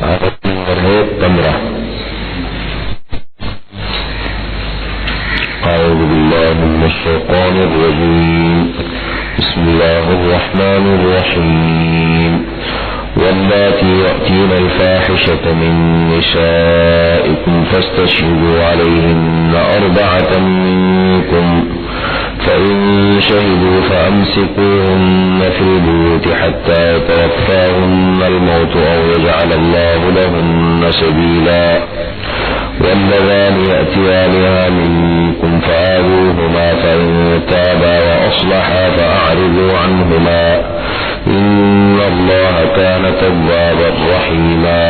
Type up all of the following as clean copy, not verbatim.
آیت نمبر ہے 15. اعوذ باللہ من الشیطان الرجیم. بسم اللہ الرحمن الرحیم. واللاتی یأتین الفاحشة من نسائکم فاستشهدوا علیہن 4 منکم فإن شهدوا فأمسكوهن في البيوت حتى يتوفاهن الموت أو يجعل الله لهن سبيلا. واللذان يأتيانها منكم فآذوهما فإن تابا وأصلحا فأعرضوا عنهما إن الله كان توابا رحيما.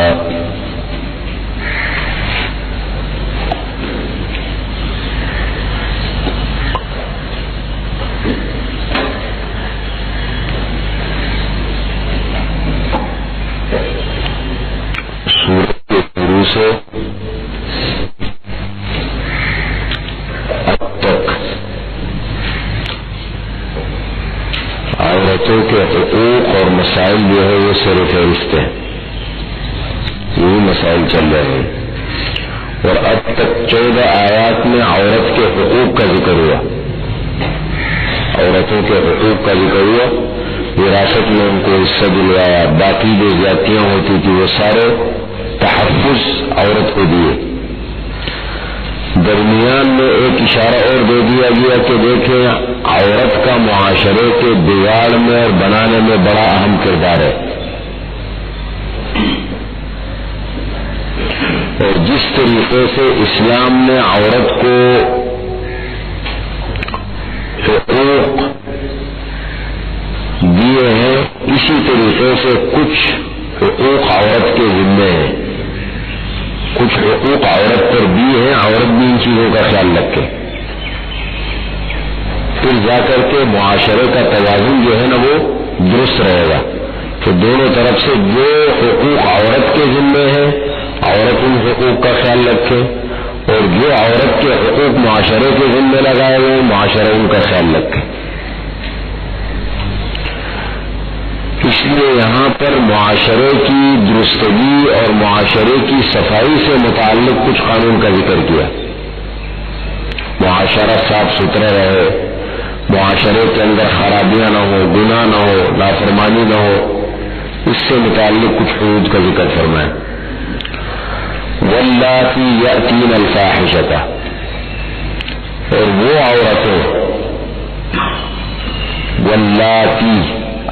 سے اب تک عورتوں کے حقوق اور مسائل جو ہے وہ سر فہرست ہیں، یہی مسائل چل رہے ہیں. اور اب تک 14 آیات میں عورت کے حقوق کا ذکر ہوا، عورتوں کے حقوق کا ذکر ہوا. وراثت میں ان کو حصہ دلوایا، باقی جو زیادتیاں ہوتی تھی وہ سارے تحفظ عورت کو دیے. درمیان میں ایک اشارہ اور دے دیا گیا کہ دیکھیں عورت کا معاشرے کے بگاڑ میں اور بنانے میں بڑا اہم کردار ہے، اور جس طریقے سے اسلام نے عورت کو حقوق دیے ہیں اسی طریقے سے کچھ حقوق عورت کے ذمے ہیں، کچھ حقوق عورت پر بھی ہیں. عورت بھی ان چیزوں کا خیال رکھے، پھر جا کر کے معاشرے کا توازن جو ہے نا وہ درست رہے گا. تو دونوں طرف سے جو حقوق عورت کے ذمے ہیں عورت ان حقوق کا خیال رکھے، اور جو عورت کے حقوق معاشرے کے ذمے لگائے ہوئے معاشرہ ان کا خیال رکھے. اس لیے یہاں پر معاشرے کی درستگی اور معاشرے کی صفائی سے متعلق کچھ قانون کا ذکر کیا. معاشرہ صاف ستھرا رہے، معاشرے کے اندر خرابیاں نہ ہو، گناہ نہ ہو، نافرمانی نہ ہو، اس سے متعلق کچھ حدود کا ذکر فرمائے. واللاتی یأتین الفاحشۃ، اور وہ عورتیں، واللاتی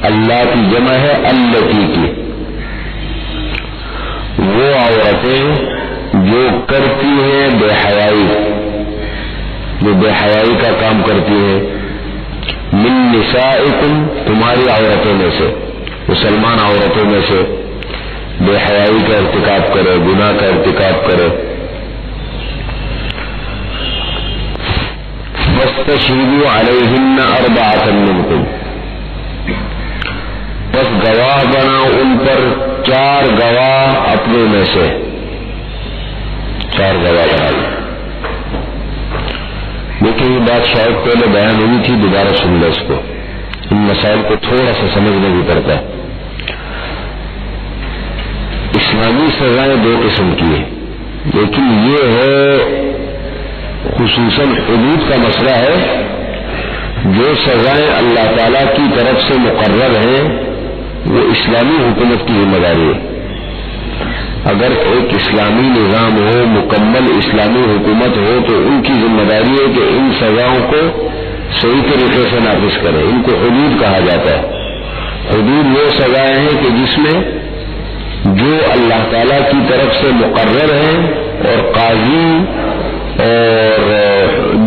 اللہ کی جمع ہے التی کی، وہ عورتیں جو کرتی ہیں بے حیائی، جو بے حیائی کا کام کرتی ہیں. من نسائکم، تمہاری عورتوں میں سے، مسلمان عورتوں میں سے بے حیائی کا ارتکاب کرے، گناہ کا ارتکاب کرے. فاستشہدوا علیہن 4 منکم، بس گواہ بناؤ ان پر 4 گواہ اپنے میں سے، 4 گواہ بنا لو. لیکن یہ بات شاید پہلے بیان ہوئی تھی، دوبارہ سن لو اس کو، ان مسائل کو تھوڑا سا سمجھنے بھی پڑتا ہے. اسلامی سزائیں 2 قسم کی ہیں، لیکن یہ ہے خصوصاً حدود کا مسئلہ ہے. جو سزائیں اللہ تعالی کی طرف سے مقرر ہیں وہ اسلامی حکومت کی ذمہ داری ہے. اگر ایک اسلامی نظام ہو، مکمل اسلامی حکومت ہو، تو ان کی ذمہ داری ہے کہ ان سزاؤں کو صحیح طریقے سے نافذ کرے. ان کو حدود کہا جاتا ہے. حدود وہ سزائیں ہیں کہ جس میں جو اللہ تعالیٰ کی طرف سے مقرر ہیں اور قاضی اور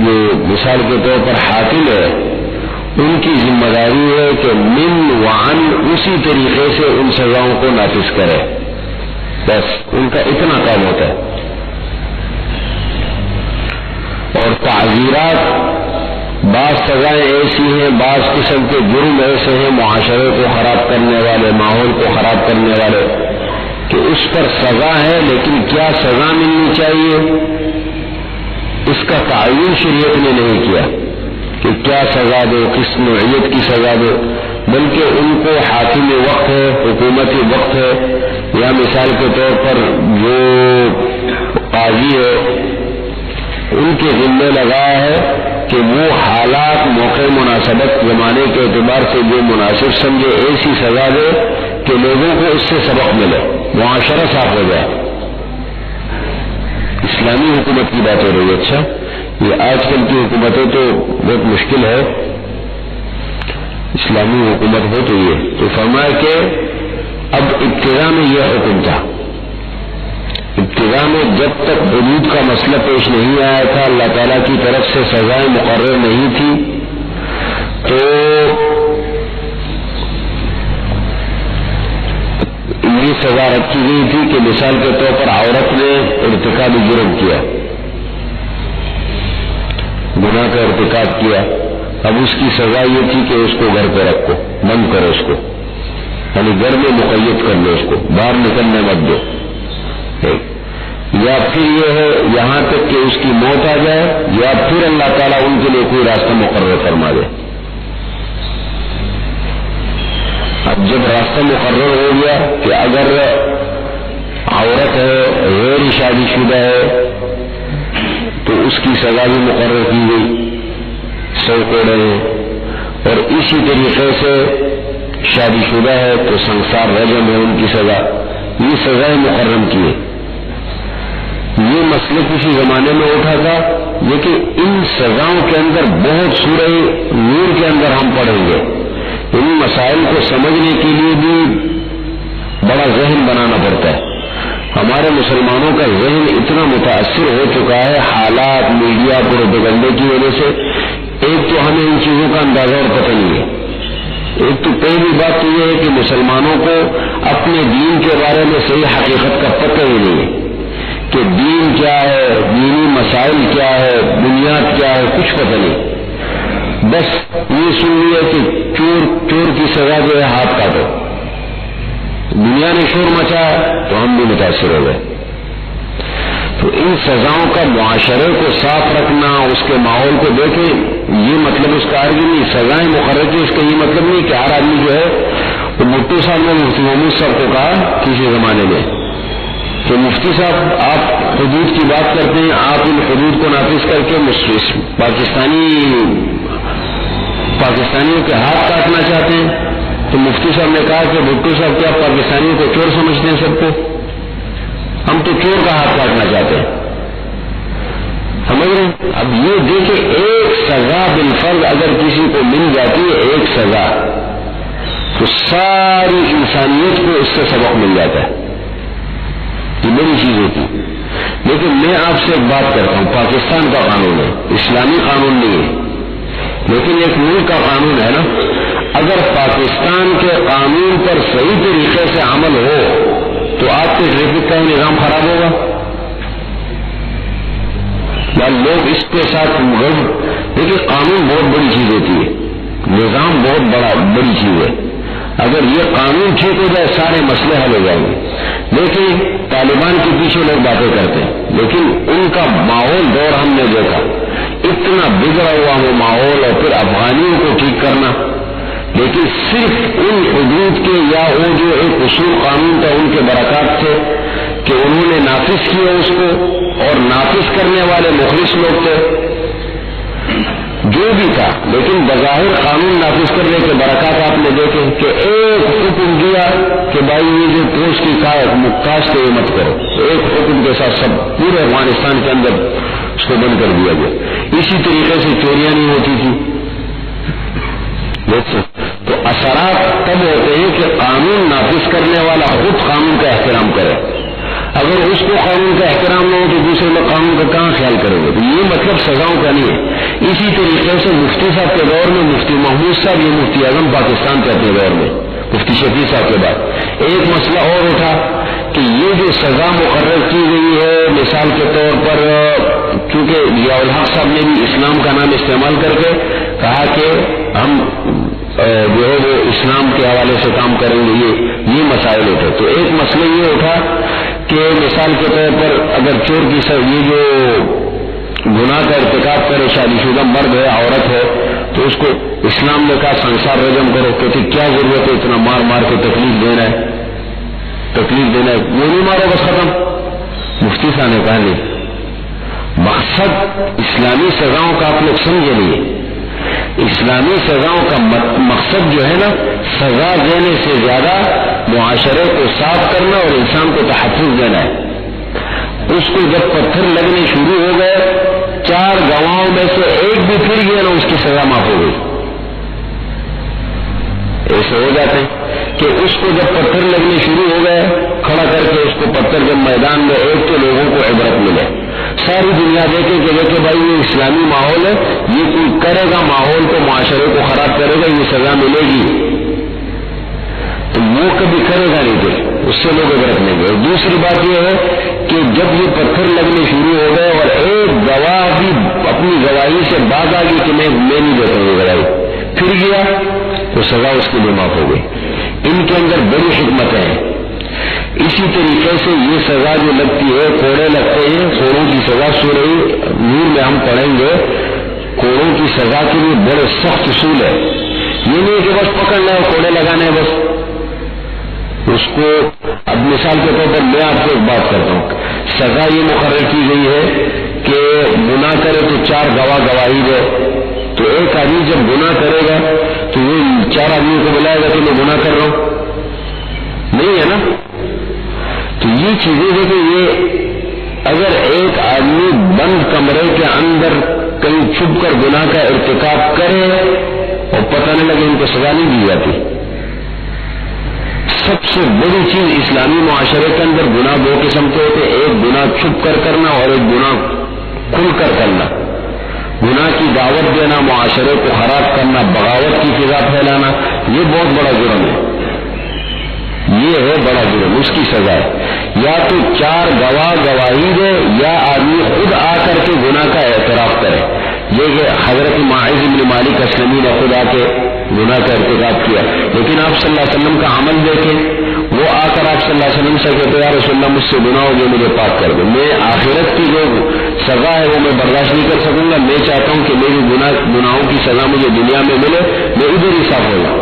جو مثال کے طور پر حاکم ہے ان کی ذمہ داری ہے کہ من وعن اسی طریقے سے ان سزاؤں کو نافذ کرے. بس ان کا اتنا کام ہوتا ہے. اور تعزیرات، بعض سزائیں ایسی ہیں، بعض قسم کے جرم ایسے ہیں معاشرے کو خراب کرنے والے، ماحول کو خراب کرنے والے، کہ اس پر سزا ہے، لیکن کیا سزا ملنی چاہیے اس کا تعین شریعت نے نہیں کیا کہ کیا سزا دو، کس نوعیت کی سزا دو، بلکہ ان کو حاکم وقت ہے، حکومتی وقت ہے، یا مثال کے طور پر جو قاضی ہے ان کے ذمے لگایا ہے کہ وہ حالات موقع مناسبت زمانے کے اعتبار سے جو مناسب سمجھے ایسی سزا دے کہ لوگوں کو اس سے سبق ملے، معاشرہ صاف ہو جائے۔ اسلامی حکومت کی بات ہو رہی ہے۔ اچھا، یہ آج کل کی حکومتیں تو بہت مشکل ہے، اسلامی حکومت ہو تو یہ تو فرمایا کہ اب ابتدا میں یہ حکم تھا، ابتدا میں جب تک حدود کا مسئلہ پیش نہیں آیا تھا، اللہ تعالیٰ کی طرف سے سزائیں مقرر نہیں تھی، تو یہ سزا رکھی گئی تھی کہ مثال کے طور پر عورت نے ارتکاب جرم کیا، گناہ کا ارتکاب کیا، اب اس کی سزا یہ تھی کہ اس کو گھر پہ رکھو، بند کرو اس کو، یعنی گھر میں مقید کر لو اس کو، باہر نکلنے مت دو، یا پھر یہ ہے یہاں تک کہ اس کی موت آ جائے، یا پھر اللہ تعالیٰ ان کے لیے کوئی راستہ مقرر فرما دے۔ اب جب راستہ مقرر ہو گیا کہ اگر عورت ہے، غیر شادی شدہ ہے، تو اس کی سزا بھی مقرر کی گئی، 100 کوڑے ہیں، اور اسی طریقے سے شادی شدہ ہے تو سنسار رجم ہے ان کی سزا، یہ سزائیں مقرر کی ہے۔ یہ مسئلہ کسی زمانے میں اٹھا تھا، لیکن ان سزاؤں کے اندر بہت سورہ نور کے اندر ہم پڑھیں گے، ان مسائل کو سمجھنے کے لیے بھی بڑا ذہن بنانا پڑتا ہے۔ ہمارے مسلمانوں کا ذہن اتنا متاثر ہو چکا ہے حالات، میڈیا، پروپیگنڈے کی وجہ سے، ایک تو ہمیں ان چیزوں کا اندازہ اور پتہ نہیں ہے۔ ایک تو پہلی بات تو یہ ہے کہ مسلمانوں کو اپنے دین کے بارے میں صحیح حقیقت کا پتہ ہی نہیں ہے کہ دین کیا ہے، دینی مسائل کیا ہے، بنیاد کیا ہے، کچھ پتہ نہیں۔ بس یہ سن لیا کہ چور کی سزا جو ہے ہاتھ کاٹو، دنیا نے شور مچا تو ہم بھی متاثر ہو گئے۔ تو ان سزاؤں کا معاشرے کو صاف رکھنا، اس کے ماحول کو دیکھیں، یہ مطلب اس کا آرگی نہیں، سزائیں مقرر کی، اس کا یہ مطلب نہیں کہ ہر آدمی جو ہے وہ مفتی صاحب نے مفتی محمود صاحب کو کہا کسی زمانے میں کہ مفتی صاحب آپ حدود کی بات کرتے ہیں، آپ ان حدود کو نافذ کر کے پاکستانیوں کے ہاتھ کاٹنا چاہتے ہیں، تو مفتی صاحب نے کہا کہ بھٹو صاحب کیا پاکستانیوں کو چور سمجھتے ہیں؟ سب کو ہم تو چور کا ہاتھ کاٹنا چاہتے ہیں، سمجھ رہے ہیں؟ اب یہ دیکھیں، ایک سزا بالفرض اگر کسی کو مل جاتی ہے، ایک سزا، تو ساری انسانیت کو اس سے سبق مل جاتا ہے، یہ بڑی چیز ہوتی۔ لیکن میں آپ سے ایک بات کرتا ہوں، پاکستان کا قانون ہے، اسلامی قانون نہیں ہے، لیکن ایک ملک کا قانون ہے نا۔ اگر پاکستان کے قانون پر صحیح طریقے سے عمل ہو تو آپ کے ٹریفک کا نظام خراب ہوگا یا لوگ اس کے ساتھ دیکھیے، قانون بہت بڑی چیز ہوتی ہے، نظام بہت بڑی چیز ہے۔ اگر یہ قانون ٹھیک ہو جائے سارے مسئلے حل ہو جائیں گے۔ لیکن طالبان کے پیچھے لوگ باتیں کرتے ہیں، لیکن ان کا ماحول دور ہم نے دیکھا، اتنا بگڑا ہوا وہ ماحول، اور پھر افغانیوں کو ٹھیک کرنا، لیکن صرف ان حدود کے یا وہ جو ایک اصول قانون تھا ان کے برکات تھے کہ انہوں نے نافذ کیا اس کو، اور نافذ کرنے والے مخلص لوگ تھے، جو بھی تھا، لیکن بظاہر قانون نافذ کرنے کے برکات آپ نے دیکھے کہ ایک حکم دیا کہ بھائی یہ جو پوسٹ کی کاشت ہے یہ مت کرو، ایک حکم کے ساتھ سب پورے افغانستان کے اندر اس کو بند کر دیا گیا۔ اسی طریقے سے چوریاں نہیں ہوتی تھی۔ تو اثرات تب ہوتے ہیں کہ قانون نافذ کرنے والا خود قانون کا احترام کرے، اگر اس کو قانون کا احترام نہ ہو تو دوسرے لوگ قانون کا کہاں خیال کریں گے؟ تو یہ مطلب سزاؤں کا نہیں ہے۔ اسی طریقے سے مفتی صاحب کے دور میں مفتی محمود صاحب، یہ مفتی اعظم پاکستان کے اپنے دور میں، مفتی شفیع صاحب کے بعد ایک مسئلہ اور اٹھا کہ یہ جو سزا مقرر کی گئی ہے، مثال کے طور پر چونکہ ضیاء الحق صاحب نے بھی اسلام کا نام استعمال کر کے کہا کہ ہم جو ہے وہ اسلام کے حوالے سے کام کریں گے، یہ مسائل اٹھے۔ تو ایک مسئلہ یہ اٹھا کہ مثال کے طور پر اگر چور کی یہ جو گناہ کا ارتکاب کرے، شادی شدہ مرد ہے، عورت ہے، تو اس کو اسلام نے کہا سنسار رجم کرو، کہتے کیا ضرورت ہے اتنا مار مار کے تکلیف دینا ہے؟ تکلیف دینا ہے وہ نہیں مارو بس ختم. مفتی صاحب نے کہا نہیں, مقصد اسلامی سزاؤں کا آپ لوگ سمجھے نہیں. اسلامی سزاؤں کا مقصد جو ہے نا, سزا دینے سے زیادہ معاشرے کو صاف کرنا اور انسان کو تحفظ دینا ہے. اس کو جب پتھر لگنے شروع ہو گئے, 4 گواہوں میں سے ایک بھی پھر گیا نا, اس کی سزا معاف ہو گئی. ایسے ہو جاتے ہیں کہ اس کو جب پتھر لگنے شروع ہو گئے, کھڑا کر کے اس کو پتھر جب میدان میں ایک تو لوگوں کو عبرت ملے, ساری دنیا دیکھے کہ دیکھے بھائی یہ اسلامی ماحول ہے, یہ کوئی کرے گا ماحول کو, معاشرے کو خراب کرے گا, یہ سزا ملے گی, تو وہ کبھی کرے گا نہیں, پھر اس سے لوگ عبرت لیں گے. اور دوسری بات یہ ہے کہ جب یہ پتھر لگنے شروع ہو گئے اور ایک گواہ بھی اپنی گواہی سے باز آ گئی کہ میں نہیں دیتا ہوں یہ گواہی, پھر گیا تو سزا اس کے لیے معاف ہو گئی. ان کے اندر بڑی حکمتیں ہیں. اسی طریقے سے یہ سزا جو لگتی ہے, کوڑے لگتے ہیں, کوڑوں کی سزا سورہ نور میں ہم پڑھیں گے. کوڑوں کی سزا کے لیے بڑے سخت اصول ہے. یہ نہیں کہ بس پکڑنا ہے, کوڑے لگانے ہیں بس. اس کو اب مثال کے طور پر میں آپ کو ایک بات کرتا ہوں, سزا یہ مقرر کی گئی ہے کہ گناہ کرے تو 4 گواہ گواہی دے. تو ایک آدمی جب گناہ کرے گا تو وہ 4 آدمیوں کو بلائے گا کہ میں گناہ کر رہا ہوں, نہیں ہے نا. تو یہ چیزیں دیکھیں, یہ اگر ایک آدمی بند کمرے کے اندر کہیں چھپ کر گناہ کا ارتکاب کرے اور پتہ نہیں لگے, ان کو سزا نہیں دی جاتی. سب سے بڑی چیز اسلامی معاشرے کے اندر گناہ 2 قسم کے ہوتے, ایک گناہ چھپ کر کرنا اور ایک گناہ کھل کر کرنا. گناہ کی دعوت دینا, معاشرے کو خراب کرنا, بغاوت کی فضا پھیلانا, یہ بہت بڑا جرم ہے. یہ ہے بڑا جرم, اس کی سزا ہے یا تو 4 گواہ گواہی دے یا آدمی خود آ کر کے گناہ کا اعتراف کرے. یہ کہ حضرت ماعز بن مالک اسلمی نے خود آ کے گناہ کا ارتکاب کیا, لیکن آپ صلی اللہ علیہ وسلم کا عمل دیکھیں. وہ آ کر آپ صلی اللہ علیہ وسلم سے کہتے یا رسول اللہ مجھ سے گناہ ہو گیا, مجھے پاک کر دو, میں آخرت کی جو سزا ہے وہ میں برداشت نہیں کر سکوں گا, میں چاہتا ہوں کہ میری گناہوں کی سزا مجھے دنیا میں ملے, میں ادھر ہی صاف ہو جاؤں.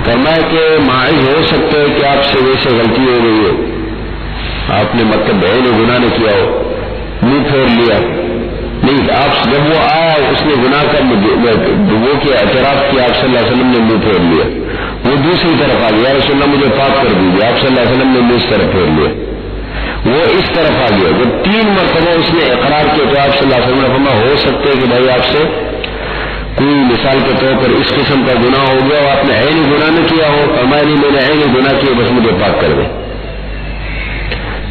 فرمایا کہ ماعز ہو سکتا ہے کہ آپ سے ویسے غلطی ہو گئی ہو, آپ نے مطلب بہن گناہ نے کیا ہو, منہ پھیر لیا نہیں. آپ جب وہ آیا اس نے گناہ کا وہ کیا اعتراف کیا, آپ صلی اللہ علیہ وسلم نے منہ پھیر لیا. وہ دوسری طرف آ گیا, رسول اللہ مجھے پاک کر دیجیے, آپ صلی اللہ علیہ وسلم نے منہ اس طرف پھیر لیا. وہ اس طرف آ گیا. جب 3 مرتبہ اس نے اقرار کیا تو آپ صلی اللہ علیہ وسلم نے فرمایا ہو سکتے ہے کہ بھائی آپ سے کوئی مثال کے طور پر اس قسم کا گناہ ہو گیا, اور آپ نے عین گناہ نہ کیا ہو. فرمایا نہیں, میں نے عین گناہ کیا, بس مجھے پاک کر دے.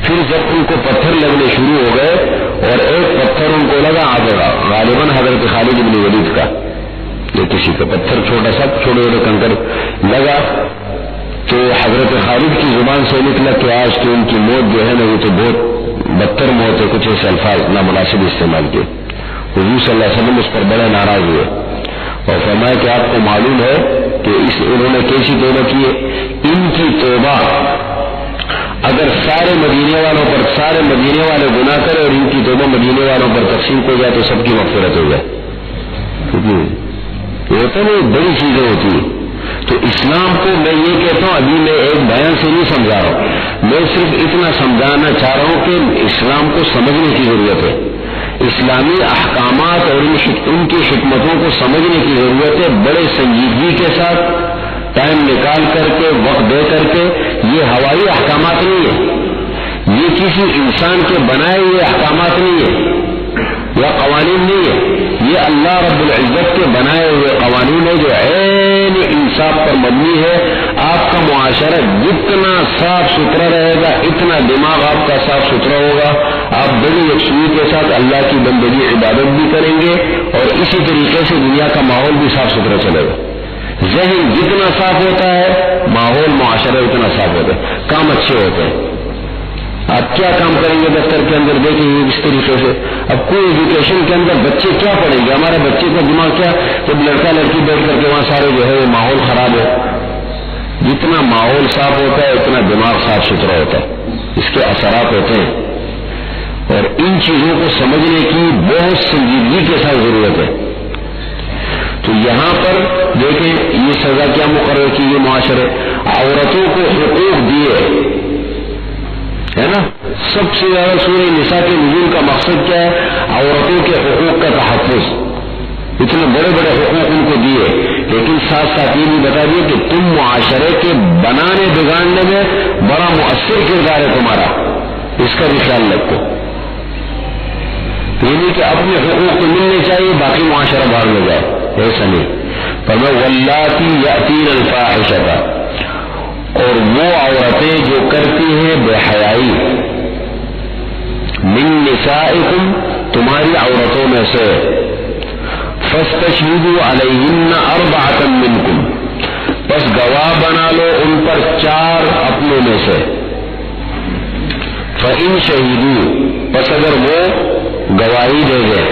پھر جب ان کو پتھر لگنے شروع ہو گئے اور ایک پتھر ان کو لگا غالباً حضرت خالد بن ولید کا, یہ کسی کا پتھر چھوٹا سا چھوٹے چھوٹے کنکر لگا, تو حضرت خالد کی زبان سے نکلا کہ آج تو ان کی موت جو ہے نا وہ تو بہت بدتر موت ہے. کچھ ایسے الفاظ نامناسب استعمال کیے. حضور صلی اللہ علیہ وسلم اس پر بڑے ناراض ہوئے اور فرمایا کہ آپ کو معلوم ہے کہ انہوں نے کیسی توبہ کی ہے. ان کی توبہ اگر سارے مدینے والوں پر, سارے مدینے والے گناہ کرے اور ان کی توبہ مدینے والوں پر تقسیم ہو جائے تو سب کی مغفرت ہو جائے. یہ ہوتا ہے بڑی چیزیں ہوتی ہیں. تو اسلام کو میں یہ کہتا ہوں, ابھی میں ایک بیان سے نہیں سمجھا رہا ہوں, میں صرف اتنا سمجھانا چاہ رہا ہوں کہ اسلام کو سمجھنے کی ضرورت ہے. اسلامی احکامات اور ان کی حکمتوں کو سمجھنے کی ضرورت ہے, بڑے سنجیدگی کے ساتھ ٹائم نکال کر کے, وقت دے کر کے. یہ ہوائی احکامات نہیں ہے, یہ کسی انسان کے بنائے ہوئے احکامات نہیں ہے یا قوانین نہیں ہے, یہ اللہ رب العزت کے بنائے ہوئے قوانین ہے جو عین انصاف پر مبنی ہے. آپ کا معاشرہ جتنا صاف ستھرا رہے گا اتنا دماغ آپ کا صاف ستھرا ہوگا, آپ بڑی یکسوئی کے ساتھ اللہ کی بندگی عبادت بھی کریں گے اور اسی طریقے سے دنیا کا ماحول بھی صاف ستھرا چلے گا. ذہن جتنا صاف ہوتا ہے ماحول معاشرہ اتنا صاف ہوتا ہے, کام اچھے ہوتے ہیں. آپ کیا کام کریں گے دفتر کے اندر, دیکھیں گے اس طریقے سے. اب کوئی ایجوکیشن کے اندر بچے کیا پڑھیں گے, ہمارے بچے کا دماغ کیا, جب لڑکا لڑکی بیٹھ کر کے وہاں سارے جو ہے وہ ماحول خراب ہے. جتنا ماحول صاف ہوتا ہے اتنا دماغ صاف ستھرا ہوتا ہے, اس کے اثرات ہوتے ہیں. اور ان چیزوں کو سمجھنے کی بہت سنجیدگی کے ساتھ ضرورت ہے. تو یہاں پر دیکھیں یہ سزا کیا مقرر کی یہ معاشرے. عورتوں کو حقوق دیے، ہے نا؟ سب سے زیادہ سورہ نساء کے نزول کا مقصد کیا ہے؟ عورتوں کے حقوق کا تحفظ، اتنے بڑے بڑے حقوق ان کو دیے، لیکن ساتھ ساتھ یہ بھی بتا دیے کہ تم معاشرے کے بنانے بگاڑنے میں بڑا مؤثر کردار ہے تمہارا، اس کا بھی خیال رکھو۔ یہ نہیں کہ اپنے حقوق تو ملنے چاہیے باقی معاشرہ باہر لے جائے، ایسا نہیں۔ فرمایا واللاتی یاتین الفاحشۃ، اور وہ عورتیں جو کرتی ہیں بے حیائی، من نسائکم، تمہاری عورتوں میں سے، فاستشہدوا علیہن اربعۃ منکم، بس گواہ بنا لو ان پر 4 اپنے میں سے، فإن شہدوا، بس اگر وہ گواہی دے گئے،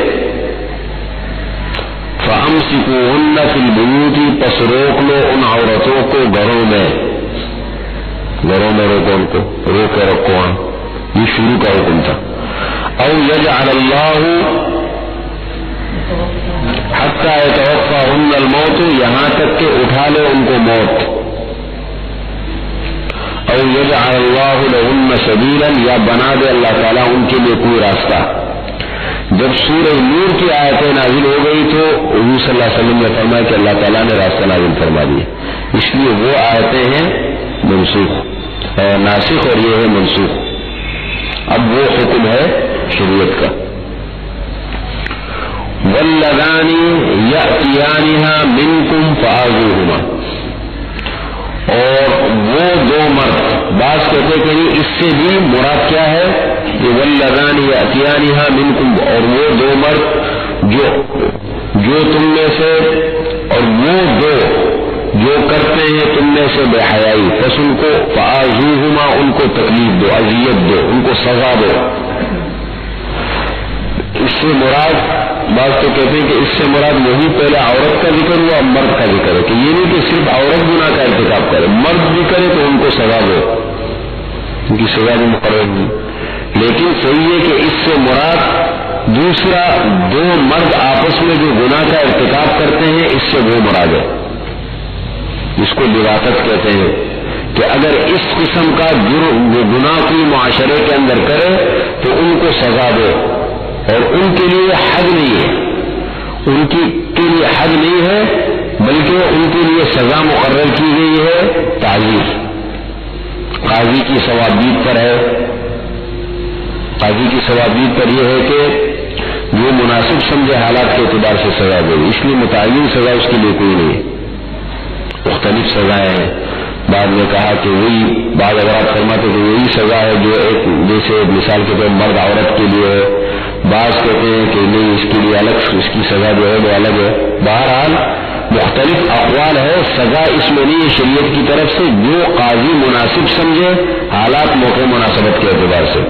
فامسکوہن فی البیوت، پس روک لو ان عورتوں کو گھروں میں روکو، ان کو روک کے رکھو، یہ شروع کا حکم تھا۔ او یجعل اللہ حتی یتوفاہن الموت، یہاں تک کہ اٹھا لے ان کو موت، او یجعل اللہ لہن سبیلا، یا بنا دے اللہ تعالیٰ ان کے لیے کوئی راستہ۔ جب سورہ نور کی آیتیں نازل ہو گئی تو حضور صلی اللہ علیہ وسلم نے فرمایا کہ اللہ تعالیٰ نے راستہ نازل فرما دیے، اس لیے وہ آیتیں ہیں منسوخ، ناسخ، اور یہ ہے منسوخ، اب وہ حکم ہے شریعت کا۔ واللذان یأتیانها منکم فآذوہما، اور وہ 2 مرد، بعض کہتے کہ اس سے بھی مراد کیا ہے کہ واللذان یأتیانها منکم، اور وہ 2 مرد جو تم میں سے، اور وہ 2 جو کرتے ہیں تم میں سے بے حیائی، پس ان کو فآذوہما، ان کو تکلیف دو، اذیت دو، ان کو سزا دو۔ اس سے مراد، بعض تو کہتے ہیں کہ اس سے مراد وہی پہلے عورت کا ذکر ہوا، مرد کا ذکر ہے، کہ یہ نہیں کہ صرف عورت گناہ کا ارتکاب کرے، مرد بھی کرے تو ان کو سزا دو، ان کی سزا بھی مقرر ہوئی۔ لیکن صحیح ہے کہ اس سے مراد دوسرا 2 مرد آپس میں جو گناہ کا ارتکاب کرتے ہیں، اس سے وہ مراد ہے، جس کو لواطت کہتے ہیں، کہ اگر اس قسم کا گناہ کوئی معاشرے کے اندر کرے تو ان کو سزا دو، اور ان کے لیے حد نہیں ہے، ان کے لیے حد نہیں ہے، بلکہ ان کے لیے سزا مقرر کی گئی ہے تعزیر۔ قاضی کی ثوابدید پر ہے، قاضی کی ثوابدید پر یہ ہے کہ وہ مناسب سمجھے حالات کے اعتبار سے سزا دے، اس لیے متعین سزا اس کے لیے کوئی نہیں ہے، مختلف سزائیں ہیں۔ بعد میں کہا کہ وہی، بعض اگر آپ فرماتے کہ وہی سزا ہے جو ایک، جیسے مثال کے طور مرد عورت کے لیے ہے، بعض کہتے ہیں کہ نہیں اس کے لیے الگ، اس کی سزا جو ہے وہ الگ ہے۔ بہرحال مختلف اقوال ہے، سزا اس میں نہیں ہے شریعت کی طرف سے، جو قاضی مناسب سمجھے حالات موقع مناسبت کے اعتبار سے۔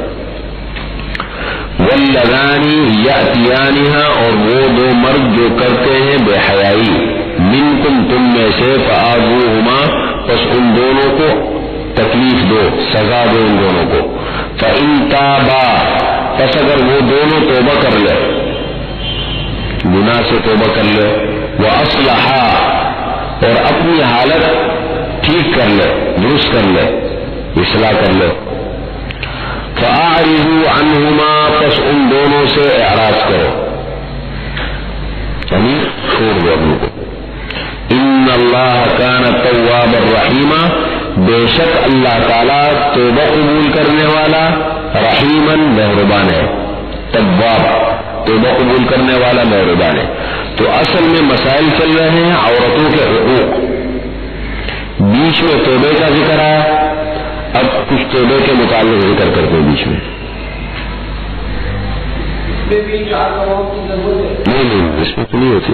واللذان یأتیانها، اور وہ 2 مرد جو کرتے ہیں بے حیائی، منکم، تم میں سے، فآذوہما، پس ان دونوں کو تکلیف دو، سزا دو ان دونوں کو۔ فإن تابا، پس اگر وہ دونوں توبہ کر لے، گناہ سے توبہ کر لے، وأصلحا، اور اپنی حالت ٹھیک کر لے، درست کر لے، اصلاح کر لے، فأعرضوا عنہما، پس ان دونوں سے اعراض کرو، یعنی چھوڑ دو ان کو۔ ان اللہ کان توابا رحیما، بے شک اللہ تعالیٰ توبہ قبول کرنے والا، رحیماً، مہربان ہے، تواب، توبہ قبول کرنے والا، مہربان ہے۔ تو اصل میں مسائل چل رہے ہیں عورتوں کے حقوق، بیچ میں توبے کا ذکر آیا، اب کچھ توبے کے متعلق ذکر کرتے ہیں بیچ میں۔ نہیں، اس میں تو نہیں ہوتی،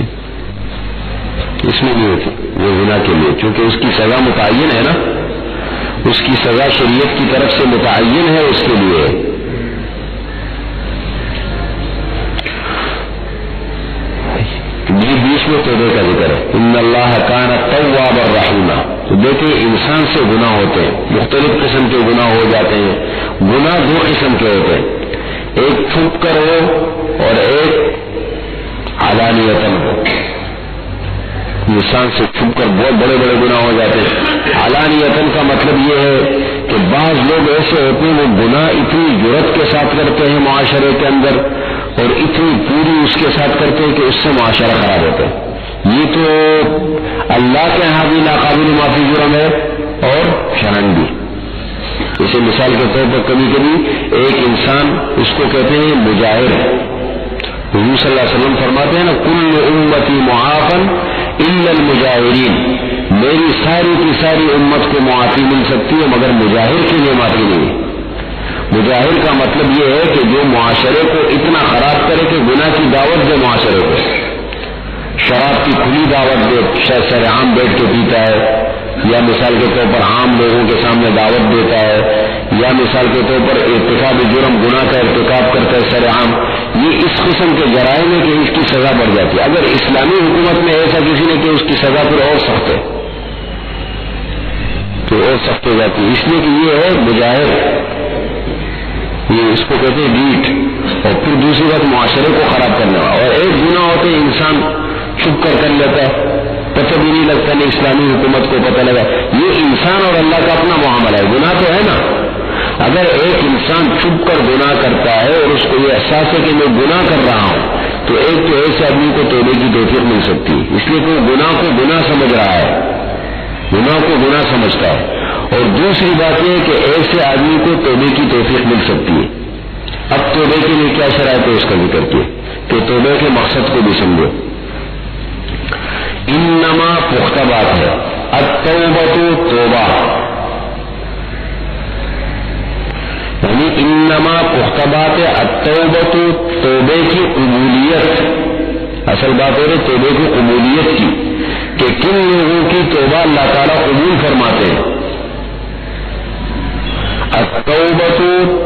اس میں نہیں ہوتی، وہ زنا کے لیے، کیونکہ اس کی سزا متعین ہے نا، اس کی سزا شریعت کی طرف سے متعین ہے اس کے لیے۔ یہ بیچ میں توبے کا ذکر ہے، ان اللہ کان توابا رحیما۔ تو دیکھیں انسان سے گناہ ہوتے ہیں، مختلف قسم کے گناہ ہو جاتے ہیں۔ گناہ 2 قسم کے ہوتے ہیں، ایک چھپ کر ہو اور ایک علانیتاً ہو۔ انسان سے چھپ کر بہت بڑے بڑے گناہ ہو جاتے ہیں۔ علانیتاً کا مطلب یہ ہے کہ بعض لوگ ایسے ہوتے ہیں وہ گناہ اتنی جرأت کے ساتھ کرتے ہیں معاشرے کے اندر اور اتنی پوری اس کے ساتھ کرتے ہیں کہ اس سے معاشرہ خراب ہوتا ہے۔ یہ تو اللہ کے یہاں بھی ناقابل معافی جرم ہے اور شرعاً بھی۔ اسے مثال کے طور پر کبھی کبھی ایک انسان، اس کو کہتے ہیں مجاہر، حضور صلی اللہ علیہ وسلم فرماتے ہیں نا کل امتی معافن الا المجاہرین، میری ساری کی ساری امت کو معافی مل سکتی ہے مگر مجاہر کے لیے معافی نہیں۔ مجاہر کا مطلب یہ ہے کہ جو معاشرے کو اتنا خراب کرے کہ گناہ کی دعوت دے معاشرے کو، شراب کی کھلی دعوت دے، سر عام بیٹھ کے پیتا ہے، یا مثال کے طور پر عام لوگوں کے سامنے دعوت دیتا ہے، یا مثال کے طور پر ارتکاب جرم گناہ کا ارتکاب کرتا ہے سر عام، یہ اس قسم کے جرائم ہے کہ اس کی سزا بڑھ جاتی ہے۔ اگر اسلامی حکومت میں ایسا کسی نے کہ اس کی سزا پھر اور سخت ہے، تو اور سخت ہو جاتی ہے، اس لیے کہ یہ ہے مجاہر، یہ اس کو کہتے ہیں ڈیٹ، اور پھر دوسری بات معاشرے کو خراب کرنے والا۔ اور ایک گناہ ہوتے ہیں انسان چھپ کر لیتا ہے، پتہ بھی نہیں لگتا، نہیں اسلامی حکومت کو پتہ لگا، یہ انسان اور اللہ کا اپنا معاملہ ہے، گناہ تو ہے نا۔ اگر ایک انسان چھپ کر گناہ کرتا ہے اور اس کو یہ احساس ہے کہ میں گناہ کر رہا ہوں، تو ایک تو ایسے آدمی کو توبے کی توفیق مل سکتی ہے، اس لیے کہ وہ گناہ کو گناہ سمجھ رہا ہے، گناہ کو گناہ سمجھتا ہے۔ اور دوسری بات یہ ہے کہ ایسے آدمی کو توبے کی توفیق مل سکتی ہے۔ اب توبے کے لیے کیا شرائط ہے اس کا ذکر کیا کہ توبے کے مقصد کو بھی سمجھو۔ انما پختہ بات ہے، التوبۃ توبہ، یعنی انما پختہ بات ہے التوبۃ، توبے کی قبولیت۔ اصل بات ہے توبے کی قبولیت کی کہ کن لوگوں کی توبہ اللہ تعالیٰ قبول فرماتے ہیں۔ التوبۃ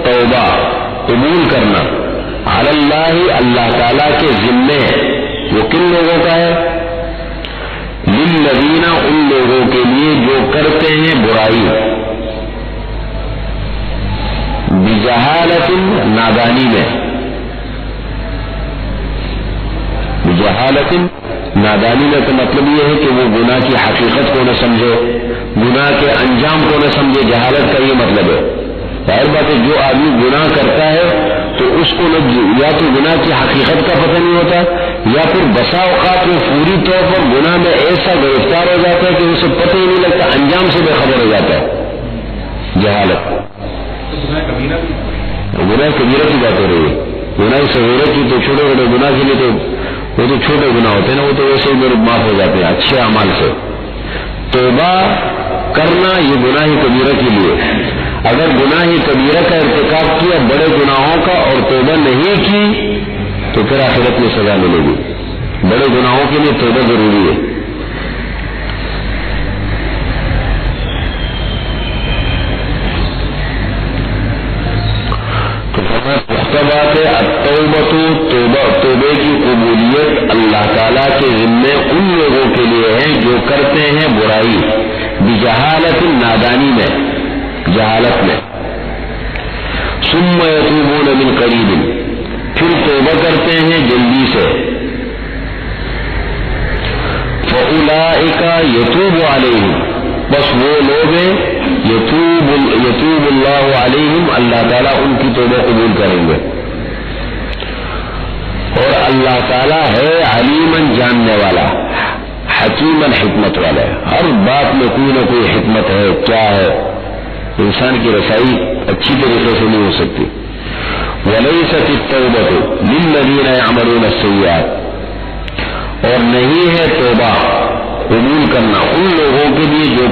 توبہ، قبول کرنا، علی اللہ، اللہ تعالیٰ کے ذمے، وہ کن لوگوں کا ہے؟ للذین، ان لوگوں کے لیے جو کرتے ہیں برائی، بجہالت، نادانی میں، بجہالت، نادانی میں کا مطلب یہ ہے کہ وہ گناہ کی حقیقت کو نہ سمجھے، گناہ کے انجام کو نہ سمجھے، جہالت کا یہ مطلب ہے۔ ظاہر بات ہے جو آدمی گناہ کرتا ہے تو اس کو یا تو گناہ کی حقیقت کا پتہ نہیں ہوتا، یا پھر بسا اوقات وہ پوری طور پر گناہ میں ایسا گرفتار ہو جاتا ہے کہ اسے پتہ ہی نہیں لگتا، انجام سے بے خبر ہو جاتا ہے، جہالت۔ گناہ کبیرہ کی بات ہو رہی ہے، گناہ صغیرہ کی تو چھوٹے چھوٹے گناہ کے لیے تو وہ تو چھوٹے گناہ ہوتے ہیں نا، وہ تو ویسے ہی میرے معاف ہو جاتے ہیں اچھے اعمال سے۔ توبہ کرنا یہ گناہ کبیرہ کے لیے، اگر گناہ کبیرہ کا ارتکاب کیا بڑے گناہوں کا اور توبہ نہیں کی تو پھر آخرت میں سزا ملے گی۔ بڑے گناہوں کے لیے توبہ ضروری ہے۔ تو بات ہے التوبۃ، توبے کی قبولیت اللہ تعالیٰ کے ذمے ان لوگوں کے لیے ہے جو کرتے ہیں برائی، بجہالت، نادانی میں، جہالت میں، ثم یتوبون من قریب، پھر توبہ کرتے ہیں جلدی سے، فاولئک یتوب علیہم، بس وہ لوگ ہیں یتوب اللہ علیہم، اللہ تعالیٰ ان کی توبہ قبول کریں گے۔ اور اللہ تعالیٰ ہے علیماً، جاننے والا، حکیماً، حکمت والا ہے، ہر بات میں کوئی نہ کوئی حکمت ہے۔ کیا ہے؟ انسان کی رسائی اچھی طریقے سے نہیں ہو سکتی۔ وَلَيْسَتِ التَّوْبَةُ لِلَّذِينَ يَعْمَلُونَ السَّيِّئَاتِ، اور نہیں ہے توبہ قبول کرنا ان لوگوں کے لیے جو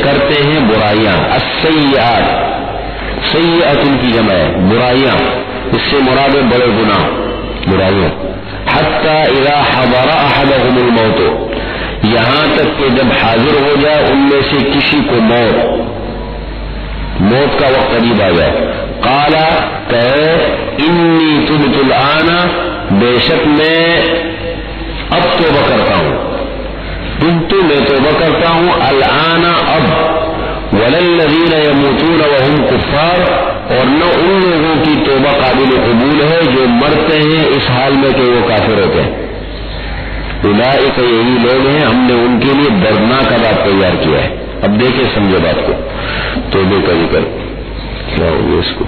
کرتے ہیں برائیاں، السیئات، سیئات ان کی جمع ہے، برائیاں، اس سے مراد ہے بڑے گناہ، برائیاں، حتی اذا حضر احدهم الموت، یہاں تک کہ جب حاضر ہو جائے ان میں سے کسی کو موت کا وقت قریب آ جائے، قال، کہے، انی تبت الآن، بے شک میں اب توبہ کرتا ہوں، میں توبہ کرتا ہوں، الآن، اب، وللذین یموتون وهم کفار، اور نہ ان لوگوں کی توبہ قابل قبول ہے جو مرتے ہیں اس حال میں کہ وہ کافر ہوتے ہیں۔ اولئک یہی لوگ ہیں ہم نے ان کے لیے دردناک عذاب تیار کیا ہے. اب دیکھیں سمجھے بات کو. توبے کا ذکر کیا ہوگا اس کو.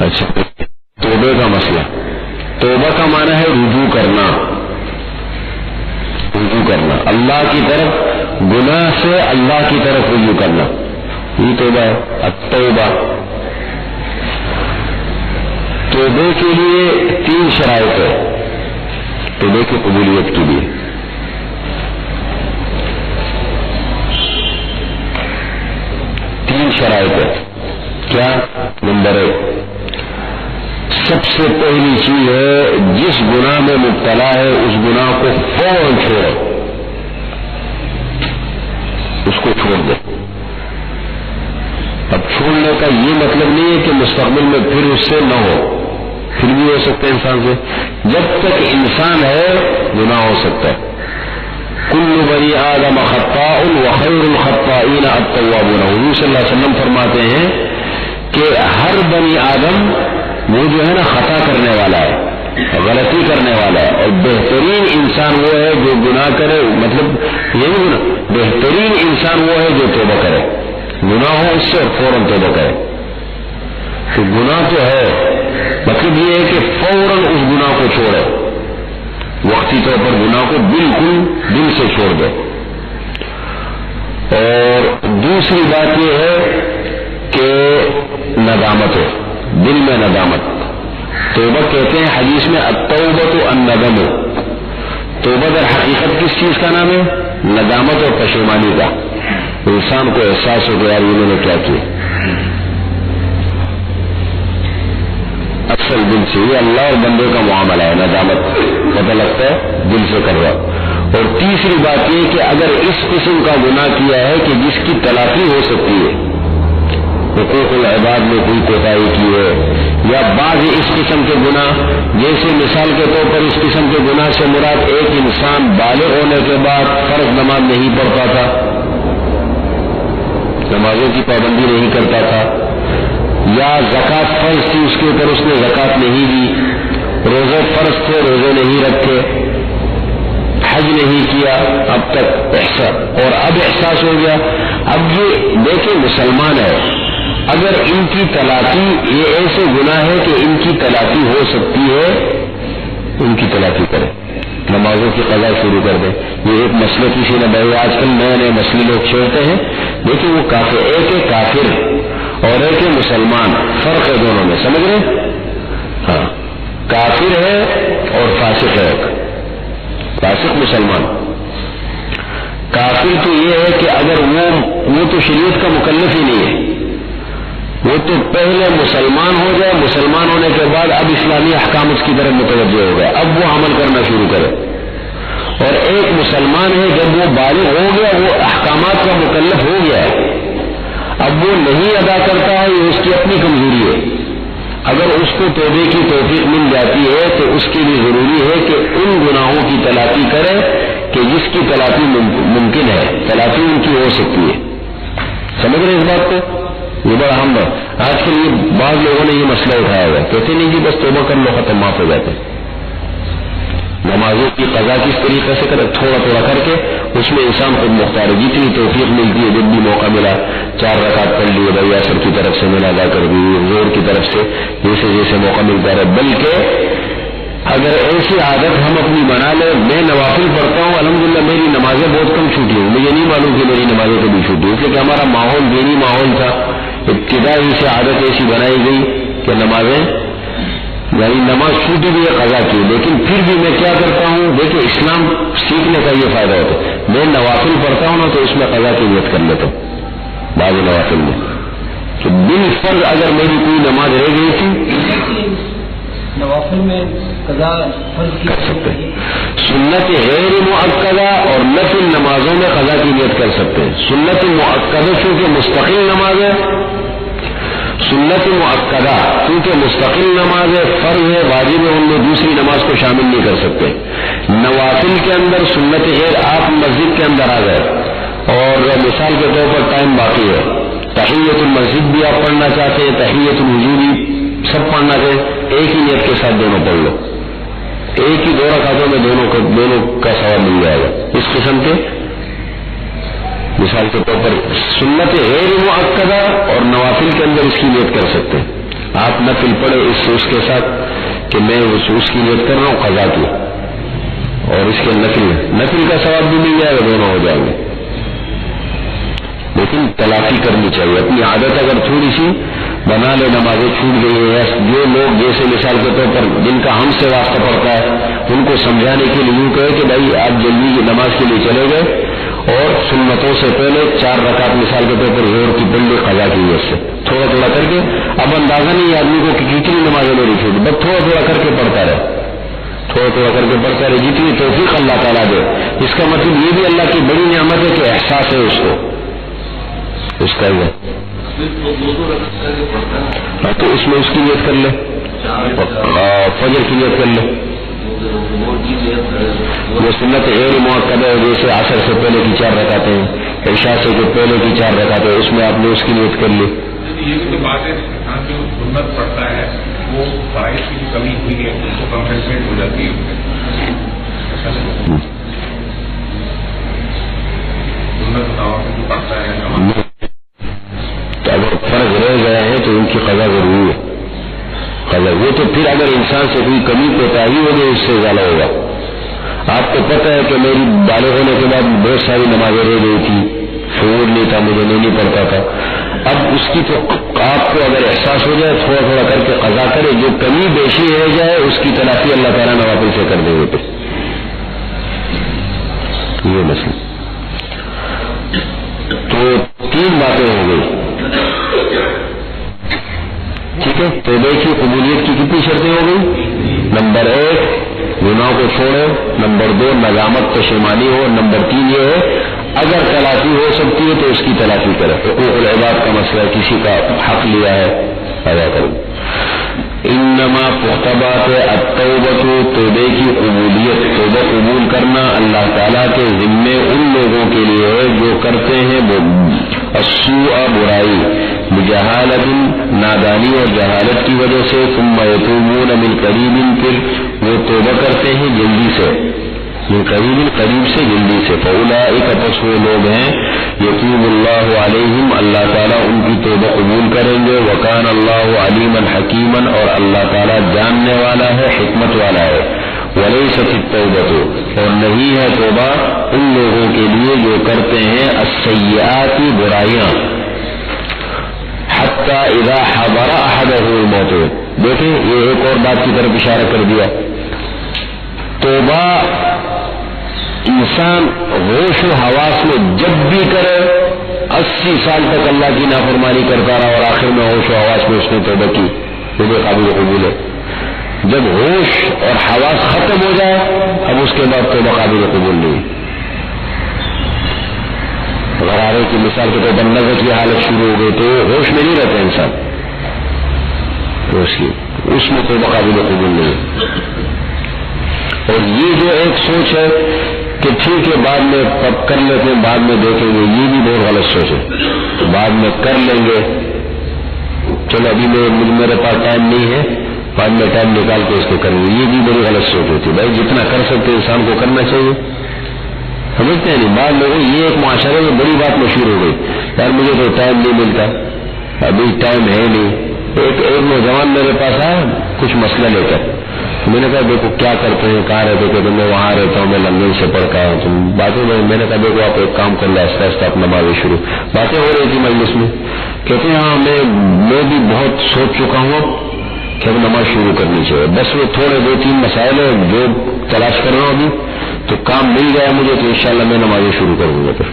اچھا توبے کا مسئلہ. توبہ کا معنی ہے رجوع کرنا. رجوع کرنا اللہ کی طرف, گناہ سے اللہ کی طرف رجوع کرنا, یہ توبہ ہے. التوبہ. توبے کے لیے 3 شرائط ہے توبے کی قبولیت کے لیے. تین شرائط ہے. کیا؟ نمبر 1, سب سے پہلی چیز ہے جس گناہ میں مبتلا ہے اس گناہ کو فوراً چھوڑے, اس کو چھوڑ دے. اب چھوڑنے کا یہ مطلب نہیں ہے کہ مستقبل میں پھر اس سے نہ ہو, پھر بھی ہو سکتا ہے انسان سے. جب تک انسان ہے گناہ ہو سکتا ہے. کل بنی آدم خطاء وخیر الخطائین التوابون. حضور صلی اللہ علیہ وسلم فرماتے ہیں کہ ہر بنی آدم وہ جو ہے نا خطا کرنے والا ہے, غلطی کرنے والا ہے, اور بہترین انسان وہ ہے جو گناہ کرے. مطلب یہ نہیں, بہترین انسان وہ ہے جو توبہ کرے, گناہ ہو اس سے فوراً توبہ کرے. تو گناہ تو ہے, مطلب یہ ہے کہ فوراً اس گناہ کو چھوڑے, وقتی طور پر گناہ کو بالکل دل سے چھوڑ دے. اور دوسری بات یہ ہے کہ ندامت ہو, دل میں ندامت. توبہ کہتے ہیں حدیث میں التوبۃ الندم. توبہ در حقیقت کس چیز کا نام ہے؟ ندامت اور پشیمانی کا. انسان کو احساس ہو گیا انہوں نے کیا کیا. اکثر دل سے, یہ اللہ اور بندے کا معاملہ ہے. ندامت پتہ لگتا ہے دل سے کر رہا. اور تیسری بات یہ کہ اگر اس قسم کا گناہ کیا ہے کہ جس کی تلافی ہو سکتی ہے, حقوق العباد میں کوئی کوتاہی کی ہے, یا بعض اس قسم کے گناہ, جیسے مثال کے طور پر اس قسم کے گناہ سے مراد ایک انسان بالغ ہونے کے بعد فرض نماز نہیں پڑھتا تھا, نمازوں کی پابندی نہیں کرتا تھا, یا زکوٰۃ فرض تھی اس کے اوپر اس نے زکوٰۃ نہیں دی, روزے فرض تھے روزے نہیں رکھے, حج نہیں کیا اب تک احساس, اور اب احساس ہو گیا. اب یہ دیکھیں مسلمان ہے, اگر ان کی تلافی, یہ ایسے گناہ ہے کہ ان کی تلافی ہو سکتی ہے, ان کی تلافی کرے, نمازوں کی قضا شروع کر دیں. یہ ایک مسئلہ کسی نے بھائی آج کل نئے نئے مسئلے لوگ چھوڑتے ہیں, لیکن وہ کافر, ایک ہے کافر اور ایک ہے مسلمان, فرق ہے دونوں میں, سمجھ رہے؟ ہاں, کافر ہے اور فاسق ہے. فاسق مسلمان. کافر تو یہ ہے کہ اگر وہ تو شریعت کا مکلف ہی نہیں ہے, وہ تو پہلے مسلمان ہو جائے, مسلمان ہونے کے بعد اب اسلامی احکام اس کی طرف متوجہ ہو گئے, اب وہ عمل کرنا شروع کرے. اور ایک مسلمان ہے جب وہ بالغ ہو گیا, وہ احکامات کا مکلف ہو گیا ہے, اب وہ نہیں ادا کرتا ہے, یہ اس کی اپنی کمزوری ہے. اگر اس کو توبے کی توفیق مل جاتی ہے تو اس کے لیے ضروری ہے کہ ان گناہوں کی تلافی کرے کہ جس کی تلافی ممکن ہے, تلافی ان کی ہو سکتی ہے. سمجھ رہے اس بات کو؟ یہ بڑا اہم ہے. آج کل یہ بعض لوگوں نے یہ مسئلہ اٹھایا ہوا ہے, کہتے نہیں جی بس توبہ کر لو ختم, معاف ہو جاتے. نمازوں کی قضا کس طریقے سے کرے, تھوڑا تھوڑا کر کے, اس میں انسان خود مختار ہے, جتنی توفیق ملتی ہے, جب بھی موقع ملا 4 رکعت پڑھ لیے, بھائی عصر کی طرف سے ملا ادا کر دی, زور کی طرف سے, جیسے جیسے موقع ملتا رہے. بلکہ اگر ایسی عادت ہم اپنی بنا لیں, میں نوافل پڑھتا ہوں, الحمدللہ میری نمازیں بہت کم چھوٹی ہیں, مجھے نہیں معلوم کہ میری نمازیں کبھی چھوٹی, اس لیے کہ ہمارا ماحول دینی ماحول تھا, ابتدائی سے عادت ایسی بنائی گئی کہ نمازیں, یعنی نماز چھوٹی بھی ہے قضا کی, لیکن پھر بھی میں کیا کرتا ہوں, دیکھیں اسلام سیکھنے کا یہ فائدہ ہوتا ہے, میں نوافل پڑھتا ہوں نا تو اس میں قضا کی نیت کر لیتا ہوں بعض نوافل میں, تو بالفرض اگر میری کوئی نماز رہ گئی تھی, نوافل میں قضا کر سکتے ہیں. سنت غیر مؤکدہ اور نفل نمازوں میں قضا کی نیت کر سکتے ہیں. سنت مؤکدہ چونکہ مستقل نماز ہے, سنت معقدہ، کیونکہ مستقل نماز فرض ہے، واجب ہے، ان میں دوسری نماز کو شامل نہیں کر سکتے۔ نوافل کے اندر سنت غیر، آپ مسجد کے اندر آ گئے اور مثال کے طور پر ٹائم باقی ہے، تحیۃ المسجد بھی آپ پڑھنا چاہتے ہیں، تحیۃ الوضو بھی سب پڑھنا چاہتے، ایک ہی نیت کے ساتھ دونوں پڑھ لو، ایک ہی دو رکعتوں میں دونوں کا ثواب مل جائے گا۔ اس قسم کے مثال کے طور پر سنت غیر مؤکدہ اور نوافل کے اندر اس کی نیت کر سکتے ہیں۔ آپ نفل پڑھے اس کے ساتھ کہ میں اس کی نیت کر رہا ہوں قضا کی، اور اس کے نفل کا ثواب بھی مل جائے گا، دونوں ہو جائیں گے۔ لیکن تلافی کرنی چاہیے، اپنی عادت اگر تھوڑی سی بنا لے، نمازیں چھوٹ گئی ہے، جو لوگ جیسے مثال کے طور پر جن کا ہم سے واسطہ پڑتا ہے ان کو سمجھانے کے لیے یوں کہے کہ بھائی آپ جلدی نماز کے لیے چلے گئے اور سنتوں سے پہلے 4 رکعت مثال کے طور پر زور کی پڑھ لی قضا کی وجہ سے، تھوڑا تھوڑا کر کے، اب اندازہ نہیں آدمی کو کہ کتنی نمازیں میری چھوٹی، بس تھوڑا تھوڑا کر کے پڑھتا رہے، تھوڑا تھوڑا کر کے پڑھتا رہے، جتنی توفیق اللہ تعالیٰ دے۔ اس کا مطلب یہ بھی اللہ کی بڑی نعمت ہے کہ احساس ہے اس کو، اس کا ہی تو اس میں اس کی نیت کر لے، فجر کی نیت کر لے، وہ سنت غیر مؤکدہ ہے، جیسے عصر سے پہلے کی 4 رکعتیں، عشاء سے جو پہلے کی 4 رکعتیں، اس میں آپ نے اس کی نیت کر لی۔ یہ بھی تو بات ہے، جو سنت پڑھتا ہے وہ فرائض کی کمی ہوئی ہے اس کو کمپنسیٹ ہو جاتی ہے، سنت جو پڑھتا ہے تو اگر فرض رہ گیا ہے تو ان کی قضا ضروری ہے، قضا وہ تو پھر اگر انسان سے کوئی کمی کوتاہی ہو گئی اس سے زیادہ ہوگا۔ آپ کو پتہ ہے کہ میری بالغ ہونے کے بعد بہت ساری نمازیں رہ گئی تھی، شعور نہیں تھا مجھے، نہیں پڑھتا تھا، اب اس کی تو آپ کو اگر احساس ہو جائے تھوڑا تھوڑا کر کے قضا کرے، جو کمی بیشی رہ جائے اس کی تلافی اللہ تعالیٰ نوافل سے کر دیں گے۔ پھر یہ مسئلہ تو 3 باتیں ہو گئی، ٹھیک ہے۔ توبہ کی قبولیت کی کتنی شرطیں ہو گئی؟ نمبر 1 گناہ کو چھوڑے، نمبر 2 ندامت پشیمانی ہو، نمبر 3 یہ ہے اگر تلافی ہو سکتی ہے تو اس کی تلافی کرے۔ حقوق العباد کا مسئلہ، کسی کا حق لیا ہے ادا کرو۔ انما پختبات التوبۃ، توبے کی قبولیت، توبہ قبول کرنا اللہ تعالیٰ کے ذمے ان لوگوں کے لیے ہے جو کرتے ہیں السوء برائی، بجہالت نادانی اور جہالت کی وجہ سے، ثم یتوبون من قریب، پھر وہ توبہ کرتے ہیں جلدی سے، من قریب سے جلدی سے، فاولئک، پس وہ لوگ ہیں یتوب اللہ علیہم، اللہ تعالیٰ ان کی توبہ قبول کریں گے، وکان اللہ علیما حکیما، اور اللہ تعالیٰ جاننے والا ہے، حکمت والا ہے۔ ولیست التوبۃ، اور نہیں ہے توبہ ان لوگوں کے لیے جو کرتے ہیں السیئات، برائیاں، حتی اذا حضر احدہ الموت۔ دیکھیں یہ ایک اور بات کی طرف اشارہ کر دیا، توبہ انسان ہوش و حواس میں جب بھی کرے، 80 سال تک اللہ کی نافرمانی کرتا رہا اور آخر میں ہوش و حواس میں اس نے توبہ کی، وہ بھی قابل قبول ہے۔ جب ہوش اور حواس ختم ہو جائے اب اس کے بعد توبہ قابل قبول نہیں۔ غرارے کی مثال کے طور پر نظر کی حالت شروع ہو گئی تو ہوش میں نہیں رہتا انسان، تو اس میں توبہ قابل قبول نہیں۔ اور یہ جو ایک سوچ ہے کہ ٹھیک ہے بعد میں کر لیتے ہیں، بعد میں دیکھیں گے، یہ بھی بہت غلط سوچ ہے۔ بعد میں کر لیں گے، چلو ابھی میرے پاس ٹائم نہیں ہے، بعد میں ٹائم نکال کے اس کو کریں گے، یہ بھی بڑی غلط سوچ ہوتی ہے۔ بھائی جتنا کر سکتے انسان کو کرنا چاہیے، سمجھتے ہیں نہیں؟ بعض لوگوں یہ ایک معاشرے میں بڑی بات مشہور ہو گئی، یار مجھے تو ٹائم نہیں ملتا، ابھی ٹائم ہے نہیں۔ ایک نوجوان میرے پاس آیا کچھ مسئلہ لے کر، میں نے کہا دیکھو کیا کرتے ہیں، کہاں رہتے کہ میں وہاں رہتا ہوں، میں لندن سے پڑھتا ہوں، تم باتیں میں نے کہا دیکھو آپ ایک کام کر لیں، آہستہ آہستہ اپنا نماز شروع، باتیں ہو رہی تھی مجلس میں، کہتے ہیں ہاں میں بھی بہت سوچ چکا ہوں کہ اب نماز شروع کرنی چاہیے، بس وہ تھوڑے 2-3 مسائل ہیں جو تلاش کر رہا ہوں ابھی، تو کام مل گیا مجھے تو انشاءاللہ میں نمازیں شروع کر دوں گا۔ پھر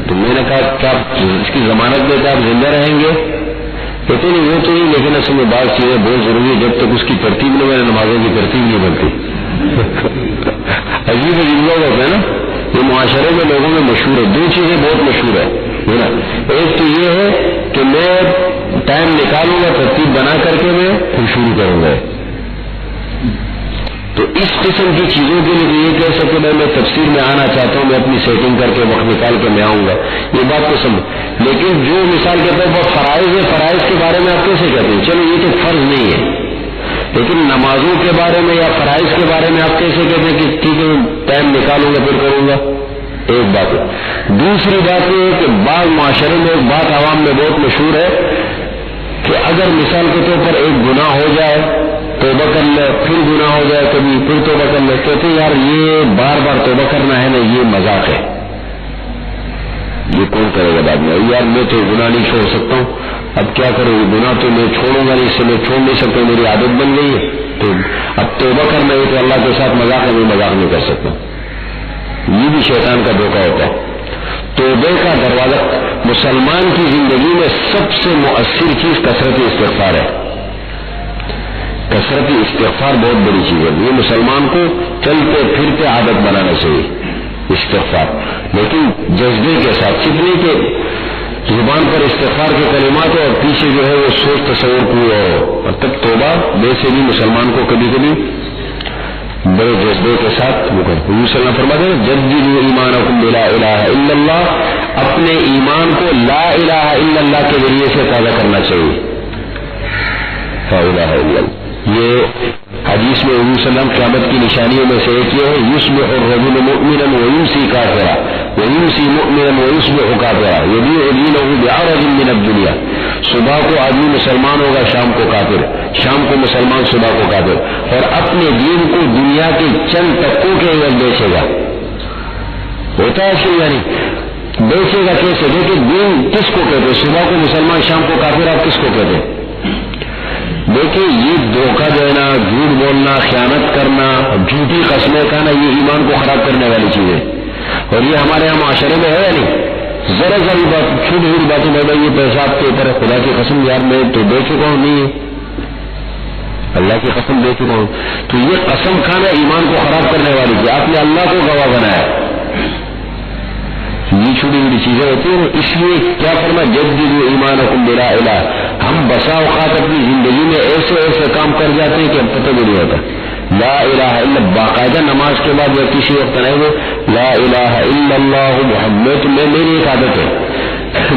تو میں نے کہا کیا اس کی ضمانت دیتے آپ زندہ رہیں گے؟ کہتے نہیں وہ تو نہیں، لیکن اصل میں بعض چیزیں بہت ضروری ہے، جب تک اس کی ترتیب نہیں بنے نمازوں کی ترتیب نہیں بنتی۔ عجیب عجیب لوگ ہوتے ہیں نا، یہ معاشرے میں لوگوں میں مشہور ہے، 2 چیزیں بہت مشہور ہے نا، ایک تو یہ ہے کہ میں ٹائم نکالوں گا ترتیب بنا کر کے میں پھر شروع کروں گا. تو اس قسم کی چیزوں کے لیے یہ کہہ سکتے میں تفسیر میں آنا چاہتا ہوں، میں اپنی سیٹنگ کر کے وقت نکال کے میں آؤں گا، یہ بات تو سمجھ. لیکن جو مثال کے طور پر فرائض ہے، فرائض کے بارے میں آپ کیسے کہتے ہیں؟ چلو یہ تو فرض نہیں ہے، لیکن نمازوں کے بارے میں یا فرائض کے بارے میں آپ کیسے کہتے ہیں کہ ٹھیک ہے ٹائم نکالوں گا پھر کروں گا؟ ایک بات ہے. دوسری بات یہ ہے کہ بعض معاشرے میں ایک بات عوام میں بہت مشہور ہے کہ اگر مثال کے طور پر ایک گناہ ہو جائے توبہ کر لے، پھر گناہ ہو جائے کبھی پھر توبہ کر لے، کہتے یار یہ بار بار توبہ کرنا ہے نا، یہ مذاق ہے، یہ کون کرے گا بعد میں؟ یار میں تو گناہ نہیں چھوڑ سکتا ہوں، اب کیا کروں، یہ گناہ تو میں چھوڑوں گا نہیں، اس سے میں چھوڑ نہیں سکتا، میری عادت بن گئی ہے، تو اب توبہ کرنا ہے تو اللہ کے ساتھ مذاق ہے، میں مذاق نہیں کر سکتا. یہ بھی شیطان کا دھوکہ ہوتا ہے. توبے کا دروازہ، مسلمان کی زندگی میں سب سے مؤثر چیز کثرت استغفار ہے. کثرت استغفار بہت بڑی چیز ہے، یہ مسلمان کو چلتے پھرتے عادت بنانا چاہیے استغفار، لیکن جذبے کے ساتھ. کتنے کے زبان پر استغفار کے کلمات ہو اور پیچھے جو ہے وہ سوچ تصور کو ہو، تب توبہ ویسے بھی مسلمان کو کبھی کبھی بڑے جذبے کے ساتھ حضور صلی اللہ علیہ وسلم فرماتے ہیں جددوا ایمانکم بلا الہ الا اللہ، اپنے ایمان کو لا الہ الا اللہ کے ذریعے سے تازہ کرنا چاہیے. لا الہ الا اللہ، یہ حدیث میں حضور صلی اللہ علیہ وسلم قیامت کی نشانیوں میں سے ایک یہ ہے یصبح الرجل مؤمنا ویمسی کافرا ویمسی مؤمنا ویصبح کافرا یبیع دینہ بعرض من الدنیا. صبح کو آدمی مسلمان ہوگا، شام کو کافر، شام کو مسلمان، صبح کو کافر، اور اپنے دین کو دنیا کے چند طبقوں کے عوض بیچے گا. ہوتا ہے کہ یعنی بیچے گا کیسے؟ دیکھیں دین کس کو کہتے ہیں؟ صبح کو مسلمان، شام کو کافر، آپ کس کو کہتے ہیں؟ دیکھیں یہ دھوکہ دینا، جھوٹ بولنا، خیانت کرنا، جھوٹی قسمیں کھانا، یہ ایمان کو خراب کرنے والی چیز ہے. اور یہ ہمارے یہاں معاشرے میں ہے یا نہیں؟ ذرا ذرا بات، چھوٹی چھوٹی باتیں میں بھائی یہ پیسہ آپ کے اوپر ہے، خدا کی قسم یار میں تو دے چکا ہوں، نہیں اللہ کی قسم دے چکا ہوں. تو یہ قسم کھانا ایمان کو خراب کرنے والی چیز، آپ نے اللہ کو گواہ بنایا. یہ چھوٹی چھوٹی چیزیں ہوتی ہیں، اس لیے کیا فرمایا جددوا ایمانکم بلا الہ. ہم بسا اوقات اپنی زندگی میں ایسے ایسے کام کر جاتے ہیں کہ ہم پتہ بھی نہیں ہوتا. لا الہ الا، باقاعدہ نماز کے بعد یا کسی وقت نہیں ہو لا الہ الا اللہ محمد. میری ایک عادت ہے،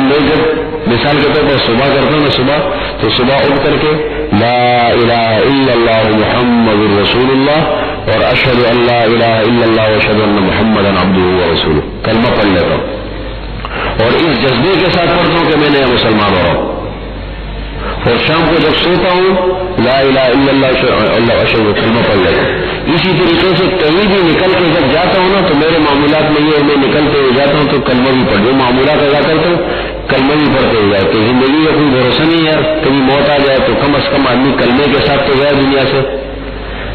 میں جب مثال کے طور پر صبح کرتا ہوں نا، صبح اٹھ کر کے لا الہ الا اللہ محمد رسول اللہ اور اشہد ان لا الہ الا اللہ واشہد ان محمدا عبدہ ورسولہ کلمہ پڑھ لیتا ہوں، اور اس جذبے کے ساتھ پڑھتا ہوں کہ میں نیا مسلمان ہو رہا ہوں. اور شام کو جب سوتا ہوں لا الہ الا اللہ اشہد کلمہ پڑھ لیتا ہوں. اسی طریقے سے کہیں بھی نکل کے جب جاتا ہوں نا تو میرے معمولات میں یہ میں نکلتے ہوئے جاتا ہوں تو کلمہ بھی پڑھ، جو معمولات ادا کرتا ہوں کلمہ بھی پڑھتے ہوئے جاتے. زندگی کا کوئی بھروسہ نہیں یار، کبھی موت آ جائے تو کم از کم آدمی کلمے کے ساتھ تو گیا دنیا سے.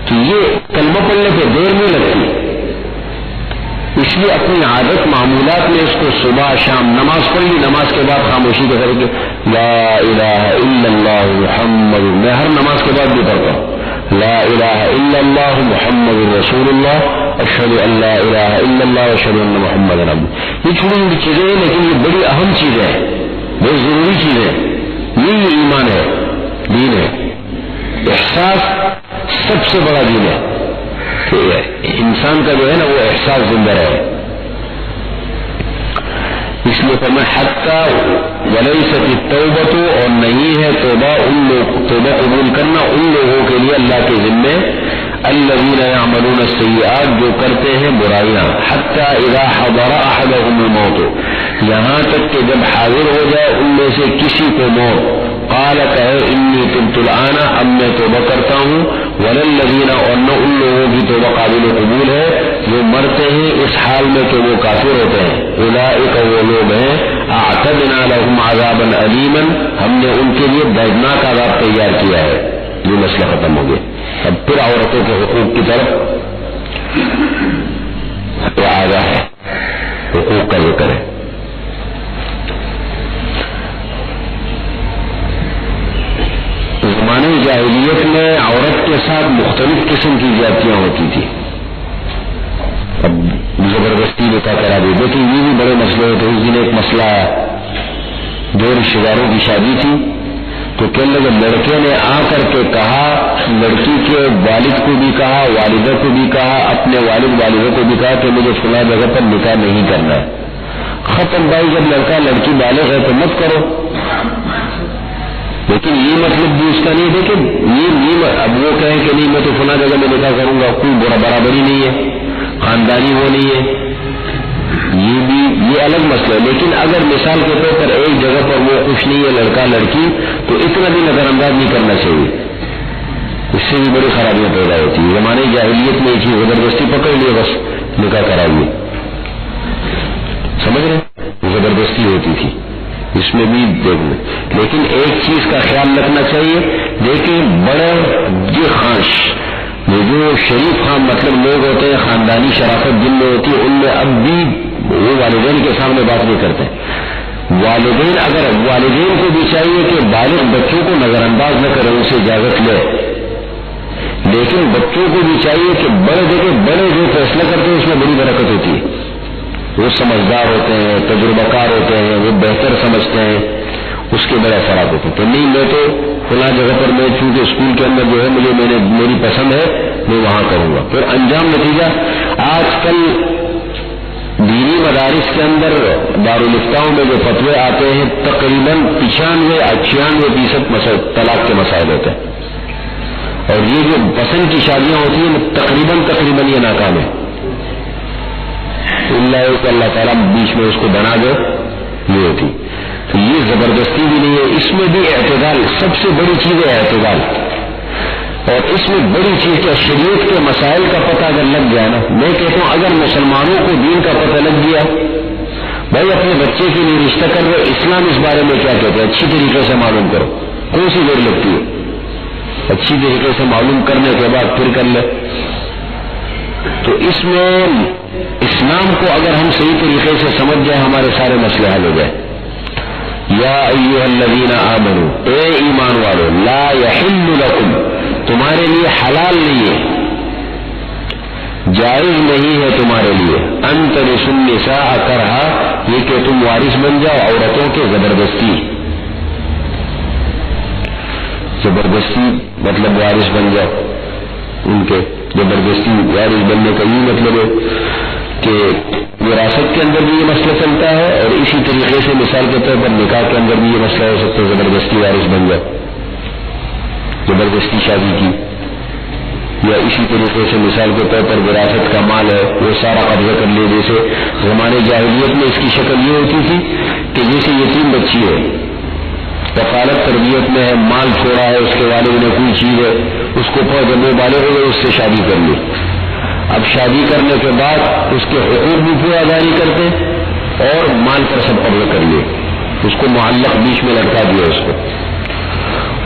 تو یہ کلمہ پڑھنے پہ دیر نہیں لگتی، اس لیے اپنی عادت معمولات میں اس کو صبح شام نماز پڑھ لی، نماز کے بعد خاموشی کے کر کے لا الہ الا اللہ محمد. میں ہر نماز کے بعد بھی پڑھتا ہوں لا الہ الا اللہ محمد رسول اللہ اشہد ان لا الہ الا اللہ اشہد ان محمد عبدہ. یہ چھوٹی چھوٹی چیزیں ہیں لیکن یہ بڑی اہم چیزیں ہیں، بہت ضروری چیزیں. یہ ایمان ہے، دین ہے. احساس سب سے بڑا دین ہے کہ انسان کا جو ہے نا وہ احساس زندہ رہے. اس لیے فرمایا حتی ولیست التوبۃ، اور نہیں ہے توبہ توبہ قبول کرنا ان لوگوں کے لیے اللہ کے ذمے الذین یعملون السیئات، جو کرتے ہیں برائیاں. حتی اذا حضر احدهم الموت، یہاں تک کہ جب حاضر ہو جائے ان میں سے کسی کو موت، قال کہے انی تبت الآن، اب میں توبہ کرتا ہوں. وللذین، اور نہ ان لوگوں کی توبہ قابل قبول ہے جو مرتے ہیں اس حال میں کہ وہ کافر ہوتے ہیں. اولئک، وہ لوگ ہیں اعتدنا لهم عذابا علیما، ہم نے ان کے لیے دردناک عذاب تیار کیا ہے. یہ مسئلہ ختم ہو گیا. اب پھر عورتوں کے حقوق کی طرف آگاہ ہے، حقوق کا ذکر ہے. زمانے جاہلیت میں عورت کے ساتھ مختلف قسم کی زیادتیاں ہوتی تھی. اب زبردستی نکاح کرا دی، لیکن یہ بھی بڑے مسئلے ہوتے. اس دن ایک مسئلہ آیا، دو رشتے داروں کی شادی تھی تو کہنے لگے لڑکے نے آ کر کے کہا، لڑکی کے والد کو بھی کہا، والدہ کو بھی کہا، اپنے والد والدہ کو بھی کہا کہ مجھے فلاں جگہ پر نکاح نہیں کرنا ہے. ختم بھائی، جب لڑکا لڑکی بالغ ہے تو مت کرو. لیکن یہ مطلب بھی اس کا نہیں. لیکن یہ اب وہ کہیں کہ نہیں میں تو فلاں جگہ میں نکاح کروں گا، کوئی برابری نہیں ہے، خاندانی وہ نہیں ہے، یہ الگ مسئلہ ہے. لیکن اگر مثال کے طور پر ایک جگہ پر وہ خوش نہیں ہے لڑکا لڑکی، تو اتنا بھی نظر انداز نہیں کرنا چاہیے. اس سے بھی بڑی خرابیاں پیدا ہوتی ہیں. زمانے جاہلیت میں ایک زبردستی پکڑ لیے، بس نکاح کرائیے. سمجھ رہے؟ زبردستی ہوتی تھی اس میں بھی دیکھنا. لیکن ایک چیز کا خیال رکھنا چاہیے، دیکھیں بڑے یہ خانش یہ جو شریف خان مطلب لوگ ہوتے ہیں، خاندانی شرافت جن میں ہوتی ہے، ان میں اب بھی وہ والدین کے سامنے بات نہیں کرتے. والدین کو بھی چاہیے کہ بالغ بچوں کو نظر انداز نہ کریں، ان سے اجازت لے. لیکن بچوں کو بھی چاہیے کہ بڑے جو فیصلہ کرتے ہیں اس میں بڑی برکت ہوتی ہے. وہ سمجھدار ہوتے ہیں، تجربہ کار ہوتے ہیں، وہ بہتر سمجھتے ہیں، اس کے بڑے اثرات ہوتے ہیں. تو نہیں میں تو فلاں جگہ پر میں چونکہ اسکول کے اندر جو ہے میری پسند ہے میں وہاں کروں گا. پھر انجام نتیجہ آج کل دینی مدارس کے اندر دارالفتاؤں میں جو فتوے آتے ہیں تقریباً 95-98% طلاق کے مسائل ہوتے ہیں. اور یہ جو پسند کی شادیاں ہوتی ہیں تقریباً یہ ناکام ہے. اللہ تعالیٰ بیچ میں اس کو بنا دے یہ ہوتی. تو یہ زبردستی بھی نہیں ہے. اس میں بھی اعتدال سب سے بڑی چیز ہے، اعتدال. اور اس میں بڑی چیز کیا، شریعت کے مسائل کا پتہ اگر لگ گیا نا، میں کہتا ہوں اگر مسلمانوں کو دین کا پتہ لگ گیا، بھائی اپنے بچے کے لیے رشتہ کر رہے، اسلام اس بارے میں کیا کہتے ہیں اچھی طریقے سے معلوم کرو. کون سی دیر لگتی ہے؟ اچھی طریقے سے معلوم کرنے کے بعد پھر کر لے. تو اس میں اسلام کو اگر ہم صحیح طریقے سے سمجھ جائیں ہمارے سارے مسئلے حل ہو جائیں. یا ایھا الذین آمنوا، اے ایمان والو، لا یحل لکم، تمہارے لیے حلال نہیں ہے، جائز نہیں ہے تمہارے لیے، ان ترثوا النساء کرہا، یہ کہ تم وارث بن جاؤ عورتوں کے زبردستی. زبردستی مطلب وارث بن جاؤ ان کے. زبردستی وارث بننے کا یہ مطلب ہے کہ وراثت کے اندر بھی یہ مسئلہ چلتا ہے، اور اسی طریقے سے مثال کے طور پر نکاح کے اندر بھی یہ مسئلہ ہو سکتا ہے زبردستی وارث بن جاؤ، زبردستی شادی کی. یا اسی طریقے سے مثال کے طور پر وراثت کا مال ہے وہ سارا قبضہ کر لے. جیسے زمانے جاہلیت میں اس کی شکل یہ ہوتی تھی کہ جیسے یتیم بچی ہے، کفالت تربیت میں ہے، مال چھوڑا ہے اس کے والد نے، کوئی چیز ہے اس کو جب وہ بالغ ہو گئے اس سے شادی کر لی. اب شادی کرنے کے بعد اس کے حقوق بھی پورا ادا نہیں کرتے اور مال پر سب قبضہ کر لیے، اس کو معلق بیچ میں لٹکا دیا اس کو.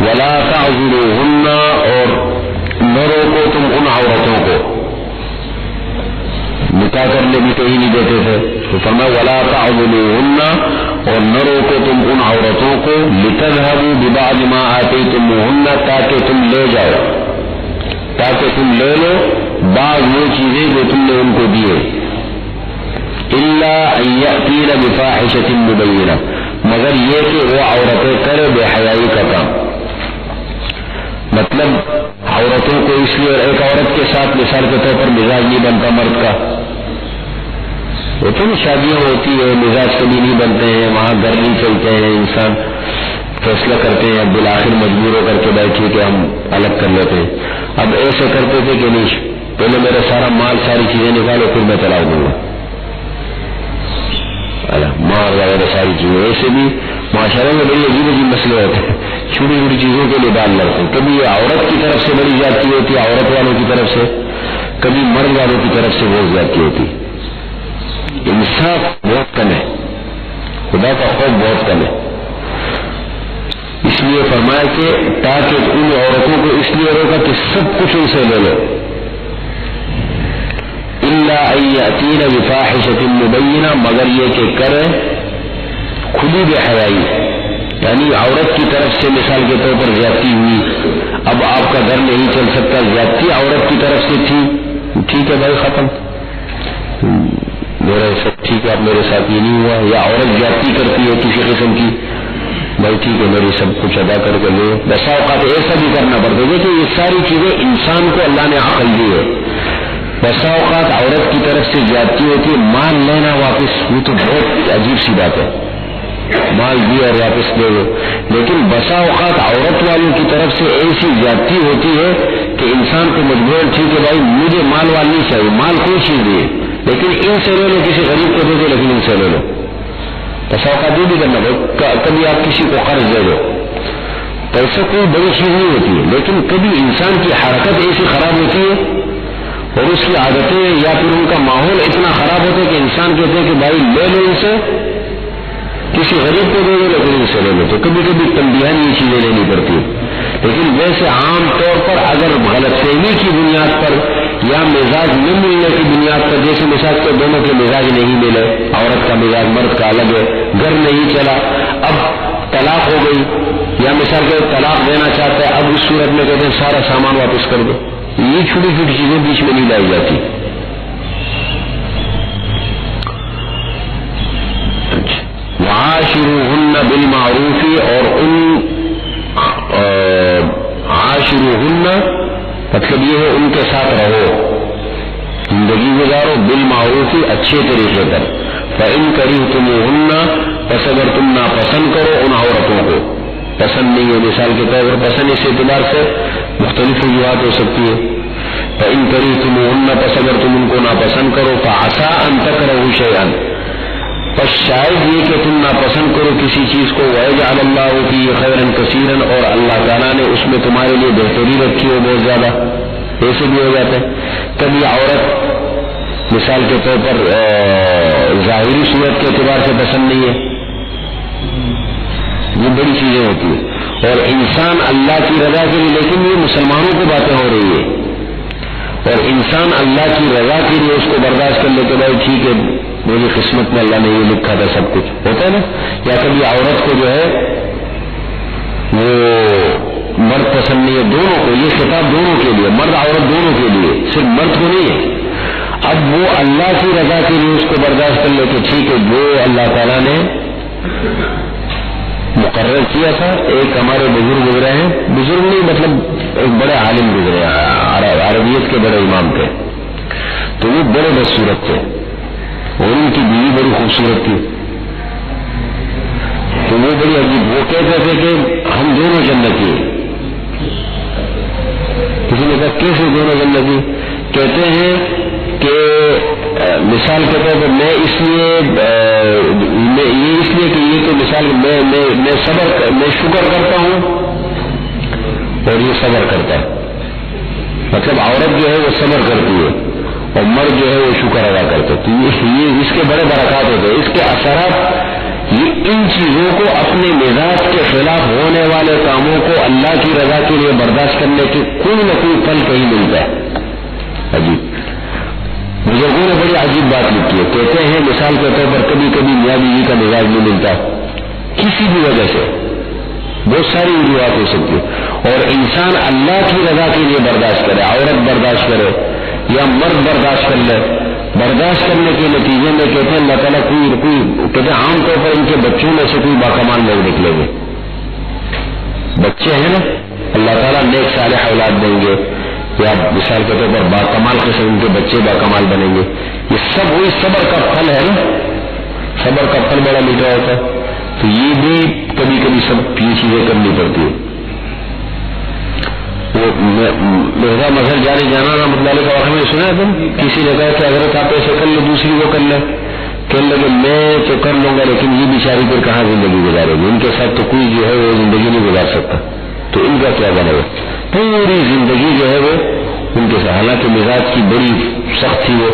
ولا تعذروہن، اور نہ روکو تم ان عورتوں کو، نکاح کرنے بھی کہیں نہیں دیتے تھے تو فرمایا ولا تعذروہن، اور نہ روکو تم ان عورتوں کو، لتذهبوا ببعض ما آتیتموہن، تاکہ تم لے جاؤ، تاکہ تم لے لو بعض وہ چیزیں جو تم نے ان کو دیے. الا ان یأتین بفاحشۃ مبینہ، مگر یہ کہ وہ عورتیں کرے بے حیائی کا کام. مطلب عورتوں کو اس لیے، ایک عورت کے ساتھ مثال کے طور پر مزاج نہیں بنتا مرد کا، وہ تو شادیاں ہوتی ہے مزاج کبھی نہیں بنتے ہیں، وہاں گھر نہیں چلتے ہیں، انسان فیصلہ کرتے ہیں بالآخر مجبور ہو کر کے بیٹھے کہ ہم الگ کر لیتے ہیں. اب ایسے کرتے تھے کہ نہیں پہلے میرا سارا مال ساری چیزیں نکالو پھر میں طلاق دوں گا، مال وغیرہ ساری چیزیں. ایسے بھی معاشرے میں بڑی عجیب عجیب مسئلے ہوتے ہیں، چھوٹی چھوٹی چیزوں کے لیے ڈال لڑتے ہیں. کبھی یہ عورت کی طرف سے بڑی زیادتی ہوتی ہے عورت والوں کی طرف سے، کبھی مرد والوں کی طرف سے بہت زیادتی ہوتی ہے. انصاف بہت کم ہے، خدا کا خوف بہت کم ہے. اس لیے فرمایا کہ تاکہ ان عورتوں کو اس لیے روکا کہ سب کچھ ان سے لے لو. الا ان یأتین بفاحشۃ مبینہ، مگر یہ کہ کرے کھلی بے حیائی، یعنی عورت کی طرف سے مثال کے طور پر زیادتی ہوئی، اب آپ کا گھر نہیں چل سکتا، زیادتی عورت کی طرف سے تھی، ٹھیک ہے بھائی ختم، میرا سب ٹھیک ہے، اب میرے ساتھ یہ نہیں ہوا. یا عورت زیادتی کرتی ہے کسی قسم کی بھائی ٹھیک ہے میری سب کچھ ادا کر کے لے. بسا اوقات ایسا بھی کرنا پڑتا ہے کہ یہ ساری چیزیں انسان کو اللہ نے عقل دی ہے. بسا اوقات عورت کی طرف سے زیادتی ہوتی ہے, مال لینا واپس, یہ تو بہت عجیب سی بات ہے, مال دی اور واپس دے دو. لیکن بسا اوقات عورت والوں کی طرف سے ایسی زیادتی ہوتی ہے کہ انسان کو مجبور, ٹھیک ہے بھائی مجھے مال وال نہیں چاہیے, مال کوئی چیز نہیں ہے, لیکن ان سے لے لو, کسی غریب کو دے دو لیکن ان سے لے لو. بسا اوقات یہ بھی کرنا بھائی, کبھی آپ کسی کو قرض دے دو, پیسہ کوئی بڑی چیز نہیں ہوتی ہے, لیکن کبھی انسان کی حرکت ایسی خراب ہوتی ہے اور اس کی عادتیں یا پھر ان کا ماحول اتنا خراب ہوتا ہے کہ انسان کہتے ہیں کہ بھائی لے لو ان سے, کسی غریب کو دے دو لیکن ان سے لے لو. تو کبھی کبھی تنبیہاً یہ چیزیں لینی پڑتی ہے. لیکن ویسے عام طور پر اگر غلط فہمی کی بنیاد پر یا مزاج نہ ملنے کی بنیاد پر, جیسے مثال کے دونوں کے مزاج نہیں ملے, عورت کا مزاج مرد کا الگ ہے, گھر نہیں چلا, اب طلاق ہو گئی, یا مثال کے طلاق دینا چاہتا ہے, اب اس صورت میں کہتے ہیں سارا سامان واپس کر دو. یہ چھوٹی چھوٹی چیزیں بیچ میں نہیں لائی جاتی. وعاشروہن بالمعروف, اور ان عاشروہن مطلب یہ ہے ان کے ساتھ رہو, زندگی گزارو, بالمعروف اچھے طریقے پر. فإن کرہتموہن, پس اگر تم ناپسند کرو ان عورتوں کو, پسند نہیں ہے, مثال کے طور پر پسند اس اعتبار سے مختلف وجوہات ہو سکتی ہے. فإن کرہتموہن, پس اگر تم ان کو ناپسند کرو, فعسى ان تکرہوا شیئا, پس شاید یہ کہ تم ناپسند کرو کسی چیز کو, وَيَجْعَلَ اللَّهُ فِيهِ خَيْرًا كَثِيرًا, اور اللہ تعالیٰ نے اس میں تمہارے لیے بہتری رکھی ہو بہت زیادہ. ایسے بھی ہو جاتا ہے. کبھی عورت مثال کے طور پر ظاہری صورت کے اعتبار سے پسند نہیں ہے, یہ بڑی چیزیں ہوتی ہیں. اور انسان اللہ کی رضا کے لیے, لیکن یہ مسلمانوں کو باتیں ہو رہی ہے, اور انسان اللہ کی رضا کے لیے اس کو برداشت کر لے کہ بھائی ٹھیک ہے میری قسمت میں اللہ نے یہ لکھا تھا, سب کچھ ہوتا ہے نا. یا کبھی عورت کو جو ہے وہ مرد پسند نہیں ہے, دونوں کو, یہ خطاب دونوں کے لیے, مرد عورت دونوں کے لیے, صرف مرد کو نہیں ہے. اب وہ اللہ کی رضا کے لیے اس کو برداشت کر لے کہ ٹھیک ہے جو اللہ تعالیٰ نے مقرر کیا تھا. ایک ہمارے بزرگ گزرے ہیں, بزرگ نہیں مطلب ایک بڑے عالم گزرے, عربیت کے بڑے امام تھے, تو وہ بڑے بدصورت تھے اور ان کی بیوی بڑی خوبصورت تھی. تو وہ بڑی عجیب, وہ کہتے تھے کہ ہم دونوں جنتی ہیں. کسی نے کہا کیسے دونوں جنتی؟ کہتے ہیں کہ مثال کے طور پر میں اس لیے کہ یہ کہ مثال میں شکر کرتا ہوں اور یہ صبر کرتا ہے. مطلب عورت جو ہے وہ صبر کرتی ہے اور مرد جو ہے وہ شکر ادا کرتے. تو یہ اس کے بڑے برکات ہوتے ہیں. اس کے اثرات یہ ان چیزوں کو اپنے مزاج کے خلاف ہونے والے کاموں کو اللہ کی رضا کے لیے برداشت کرنے کے کوئی نہ کوئی پھل کہیں ملتا ہے. عجیب بزرگوں نے بڑی عجیب بات لکھی ہے. کہتے ہیں مثال کے طور پر کبھی کبھی میاں بیوی کا مزاج نہیں ملتا کسی بھی وجہ سے, بہت ساری وجوہات ہو سکتی ہے, اور انسان اللہ کی رضا کے لیے برداشت کرے, عورت برداشت کرے یا مرد برداشت کر لے. برداشت کرنے کے نتیجے میں کہتے ہیں اللہ تعالیٰ کہتے ہیں عام طور پر ان کے بچوں میں سے کوئی باکمال لوگ نکلیں گے. بچے ہیں نا, اللہ تعالیٰ نیک صالح اولاد دیں گے, یا مثال کے طور پر باکمال قسم کے بچے باکمال بنیں گے. یہ سب وہی صبر کا پھل ہے نا, صبر کا پھل بڑا میٹھا ہوتا ہے. تو یہ بھی کبھی کبھی سب یہ چیزیں کرنی پڑتی ہے. میرا مظہر جاری جانا نا مطالعے کا واقعہ میں سنا ہے تم, کسی نے کہا کہ اگر آپ ایسے کر لیں دوسری کو کر لیں, کہنے لگے میں تو کر لوں گا لیکن یہ بیچاری پھر کہاں زندگی گزارے گی, ان کے ساتھ تو کوئی جو ہے وہ زندگی نہیں گزار سکتا, تو ان کا کیا بنے گا. پوری زندگی جو ہے وہ ان کے ساتھ, حالانکہ مزاج کی بڑی سخت تھی وہ.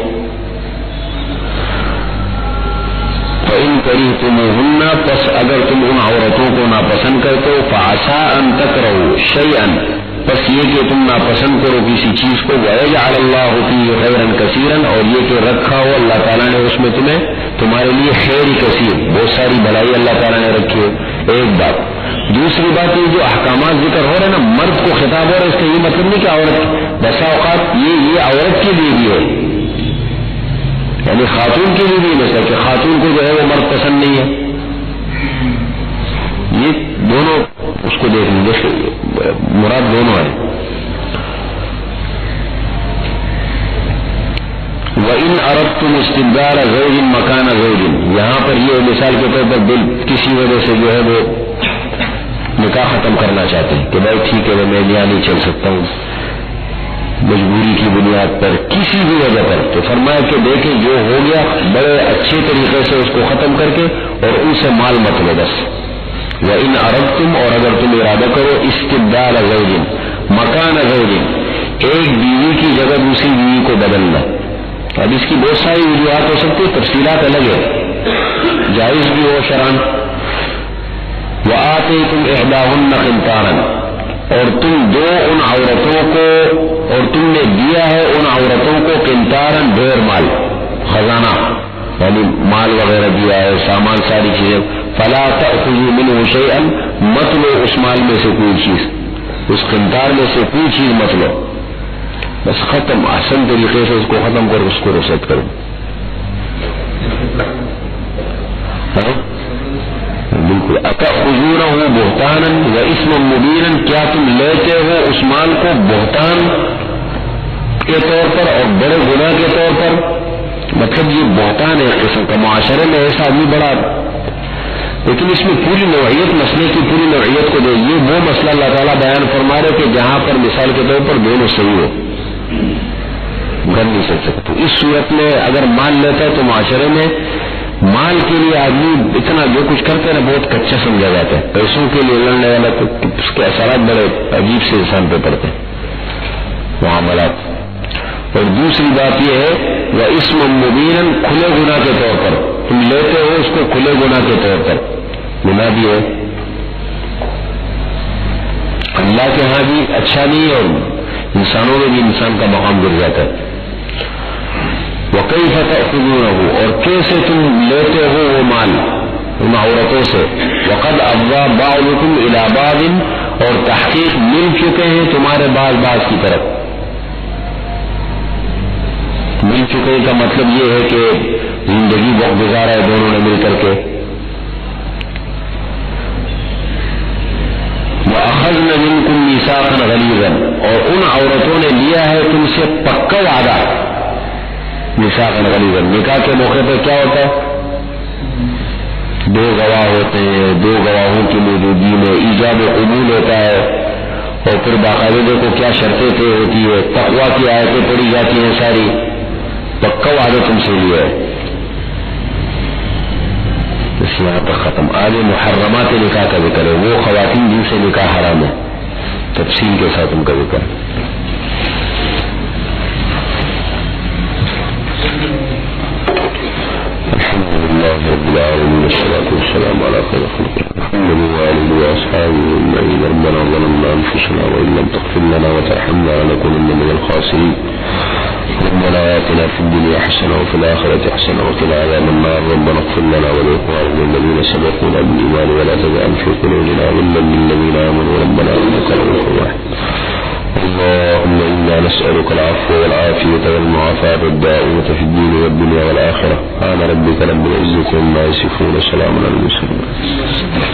فَإِن كَرِهْتُمُوهُنَّ, پس اگر تم ان عورتوں کو ناپسند کرتے ہو, فَعَسَىٰ أَن تَكْرَهُوا شَيْئًا, بس یہ کہ تم ناپسند کرو کسی چیز کو, وَيَجْعَلَ اللَّهُ فِيهِ خَيْرًا كَثِيرًا, اور یہ کہ رکھا ہو اللہ تعالیٰ نے اس میں تمہارے لیے خیر کثیر, بہت ساری بھلائی اللہ تعالیٰ نے رکھی ہو. ایک بات. دوسری بات یہ جو احکامات ذکر ہو رہے ہیں نا, مرد کو خطاب ہو رہا ہے, اس کا یہ مطلب نہیں کہ عورت, بسا اوقات یہ عورت کے لیے بھی ہے, یعنی خاتون کے لیے بھی مثلا کہ خاتون کو جو ہے وہ مرد پسند نہیں ہے. یہ کو دیکھ لیجیے، مراد دونوں ہے. وَإِنْ أَرَدْتُمُ اسْتِبْدَالَ زَوْجٍ مَكَانَ زَوْجٍ، یہاں پر یہ مثال کے طور پر دل کسی وجہ سے جو ہے وہ نکاح ختم کرنا چاہتے ہیں کہ بھائی ٹھیک ہے میں یہاں نہیں چل سکتا ہوں مجبوری کی بنیاد پر کسی بھی وجہ پر، تو فرمایا کہ دیکھیں جو ہو گیا بڑے اچھے طریقے سے اس کو ختم کر کے اور ان سے مال مت لو بس. وَإِنْ أَرَدْتُمْ، اور اگر تم ارادہ کرو اسْتِبْدَالَ زَوْجٍ مَكَانَ زَوْجٍ، ایک بیوی کی جگہ دوسری بیوی کو بدلنا. اب اس کی بہت ساری وجوہات ہو سکتی، تفصیلات الگ ہے، جائز بھی ہو شرعاً. وَآتَيْتُمْ إِحْدَاهُنَّ قِنْطَارًا، اور تم دو ان عورتوں کو، اور تم نے دیا ہے ان عورتوں کو قنطاراً ڈھیر مال، خزانہ یعنی مال وغیرہ دیا ہے، سامان ساری چیزیں. فَلَا تَأْخُذُوا مِنْهُ شَيْئًا، مت لو اس مال میں سے کوئی چیز، اس قنطار میں سے کوئی چیز مت لو، بس ختم، احسن طریقے سے اس کو ختم کر اس کو رخصت کرو. بالکل. اتأخذونہ بہتانا واسما مبینا، کیا تم لیتے ہو اس مال کو بہتان کے طور پر اور بڑے گناہ کے طور پر؟ مطلب یہ بہتان ہے ایک قسم کا، معاشرے میں ایسا آدمی بڑا، لیکن اس میں پوری نوعیت، مسئلے کی پوری نوعیت کو دے. یہ وہ مسئلہ اللہ تعالیٰ بیان فرما رہے کہ جہاں پر مثال کے طور پر دونوں صحیح ہو، گھر نہیں چل سکتے. اس صورت میں اگر مال لیتا ہے تو معاشرے میں مال کے لیے آدمی اتنا جو کچھ کرتے ہیں بہت کچا سمجھا جاتا ہے. پیسوں کے لیے لڑنے والا تو اس کے اثرات بڑے عجیب سے انسان پہ پڑتے ہیں معاملات. اور دوسری بات یہ ہے وہ اسم مبین، کھلے گناہ کے طور پر تم لیتے ہو اس کو، کھلے گناہ کے طور پر گناہ بھی ہے، اللہ کے ہاں بھی اچھا نہیں اور انسانوں میں بھی انسان کا مقام گر جاتا ہے. وَكَيْفَ تَأْخُذُونَهُ، اور کیسے تم لیتے ہو وہ مال ان عورتوں سے. وَقَدْ أَفْضَىٰ بَعْضُكُمْ إِلَىٰ بَعْضٍ، اور تحقیق مل چکے ہیں تمہارے بعض کی طرف. مل چکے کا مطلب یہ ہے کہ زندگی وقت گزارا ہے دونوں نے مل کر کے. وَأَخَذْنَ مِنْكُمْ مِيثَاقًا غَلِيظًا، اور ان عورتوں نے لیا ہے تم سے پکا وعدہ. میثاقاً غلیظاً، نکاح کے موقع پہ کیا ہوتا ہے؟ دو گواہ ہوتے ہیں، دو گواہوں کی موجودگی میں ایجاب و قبول ہوتا ہے، اور پھر باقاعدہ کو کیا شرطیں طے ہوتی ہے، تقویٰ کی آیتیں پڑھی جاتی ہیں ساری. پکا وعدہ تم سے لیا ہے. اس یہاں تک ختم. آگے محرمات نکاح کا ذکر ہے، وہ خواتین جن سے نکاح حرام ہے، تفصیل کے ساتھ ان کا ذکر ہے. رب العالمين، والصلاة والسلام على خير خلق محمد وآله وأصحابه أجمعين. ربنا ظلمنا أنفسنا وإن لم تغفر لنا وترحمنا لنكونن من الخاسرين. ربنا آتنا في الدنيا حسنة وفي الآخرة حسنة وقنا عذاب النار. ربنا اغفر لنا ولإخواننا الذين سبقونا بالإيمان ولا تجعل في قلوبنا غلا للذين آمنوا ربنا إنك رؤوف رحيم. اللهم إنا نسألك العفو والعافية والمعافاة الدائمة في الدين والدنيا والآخرة. سبحان ربك رب العزة عما يصفون، سلام على المرسلين.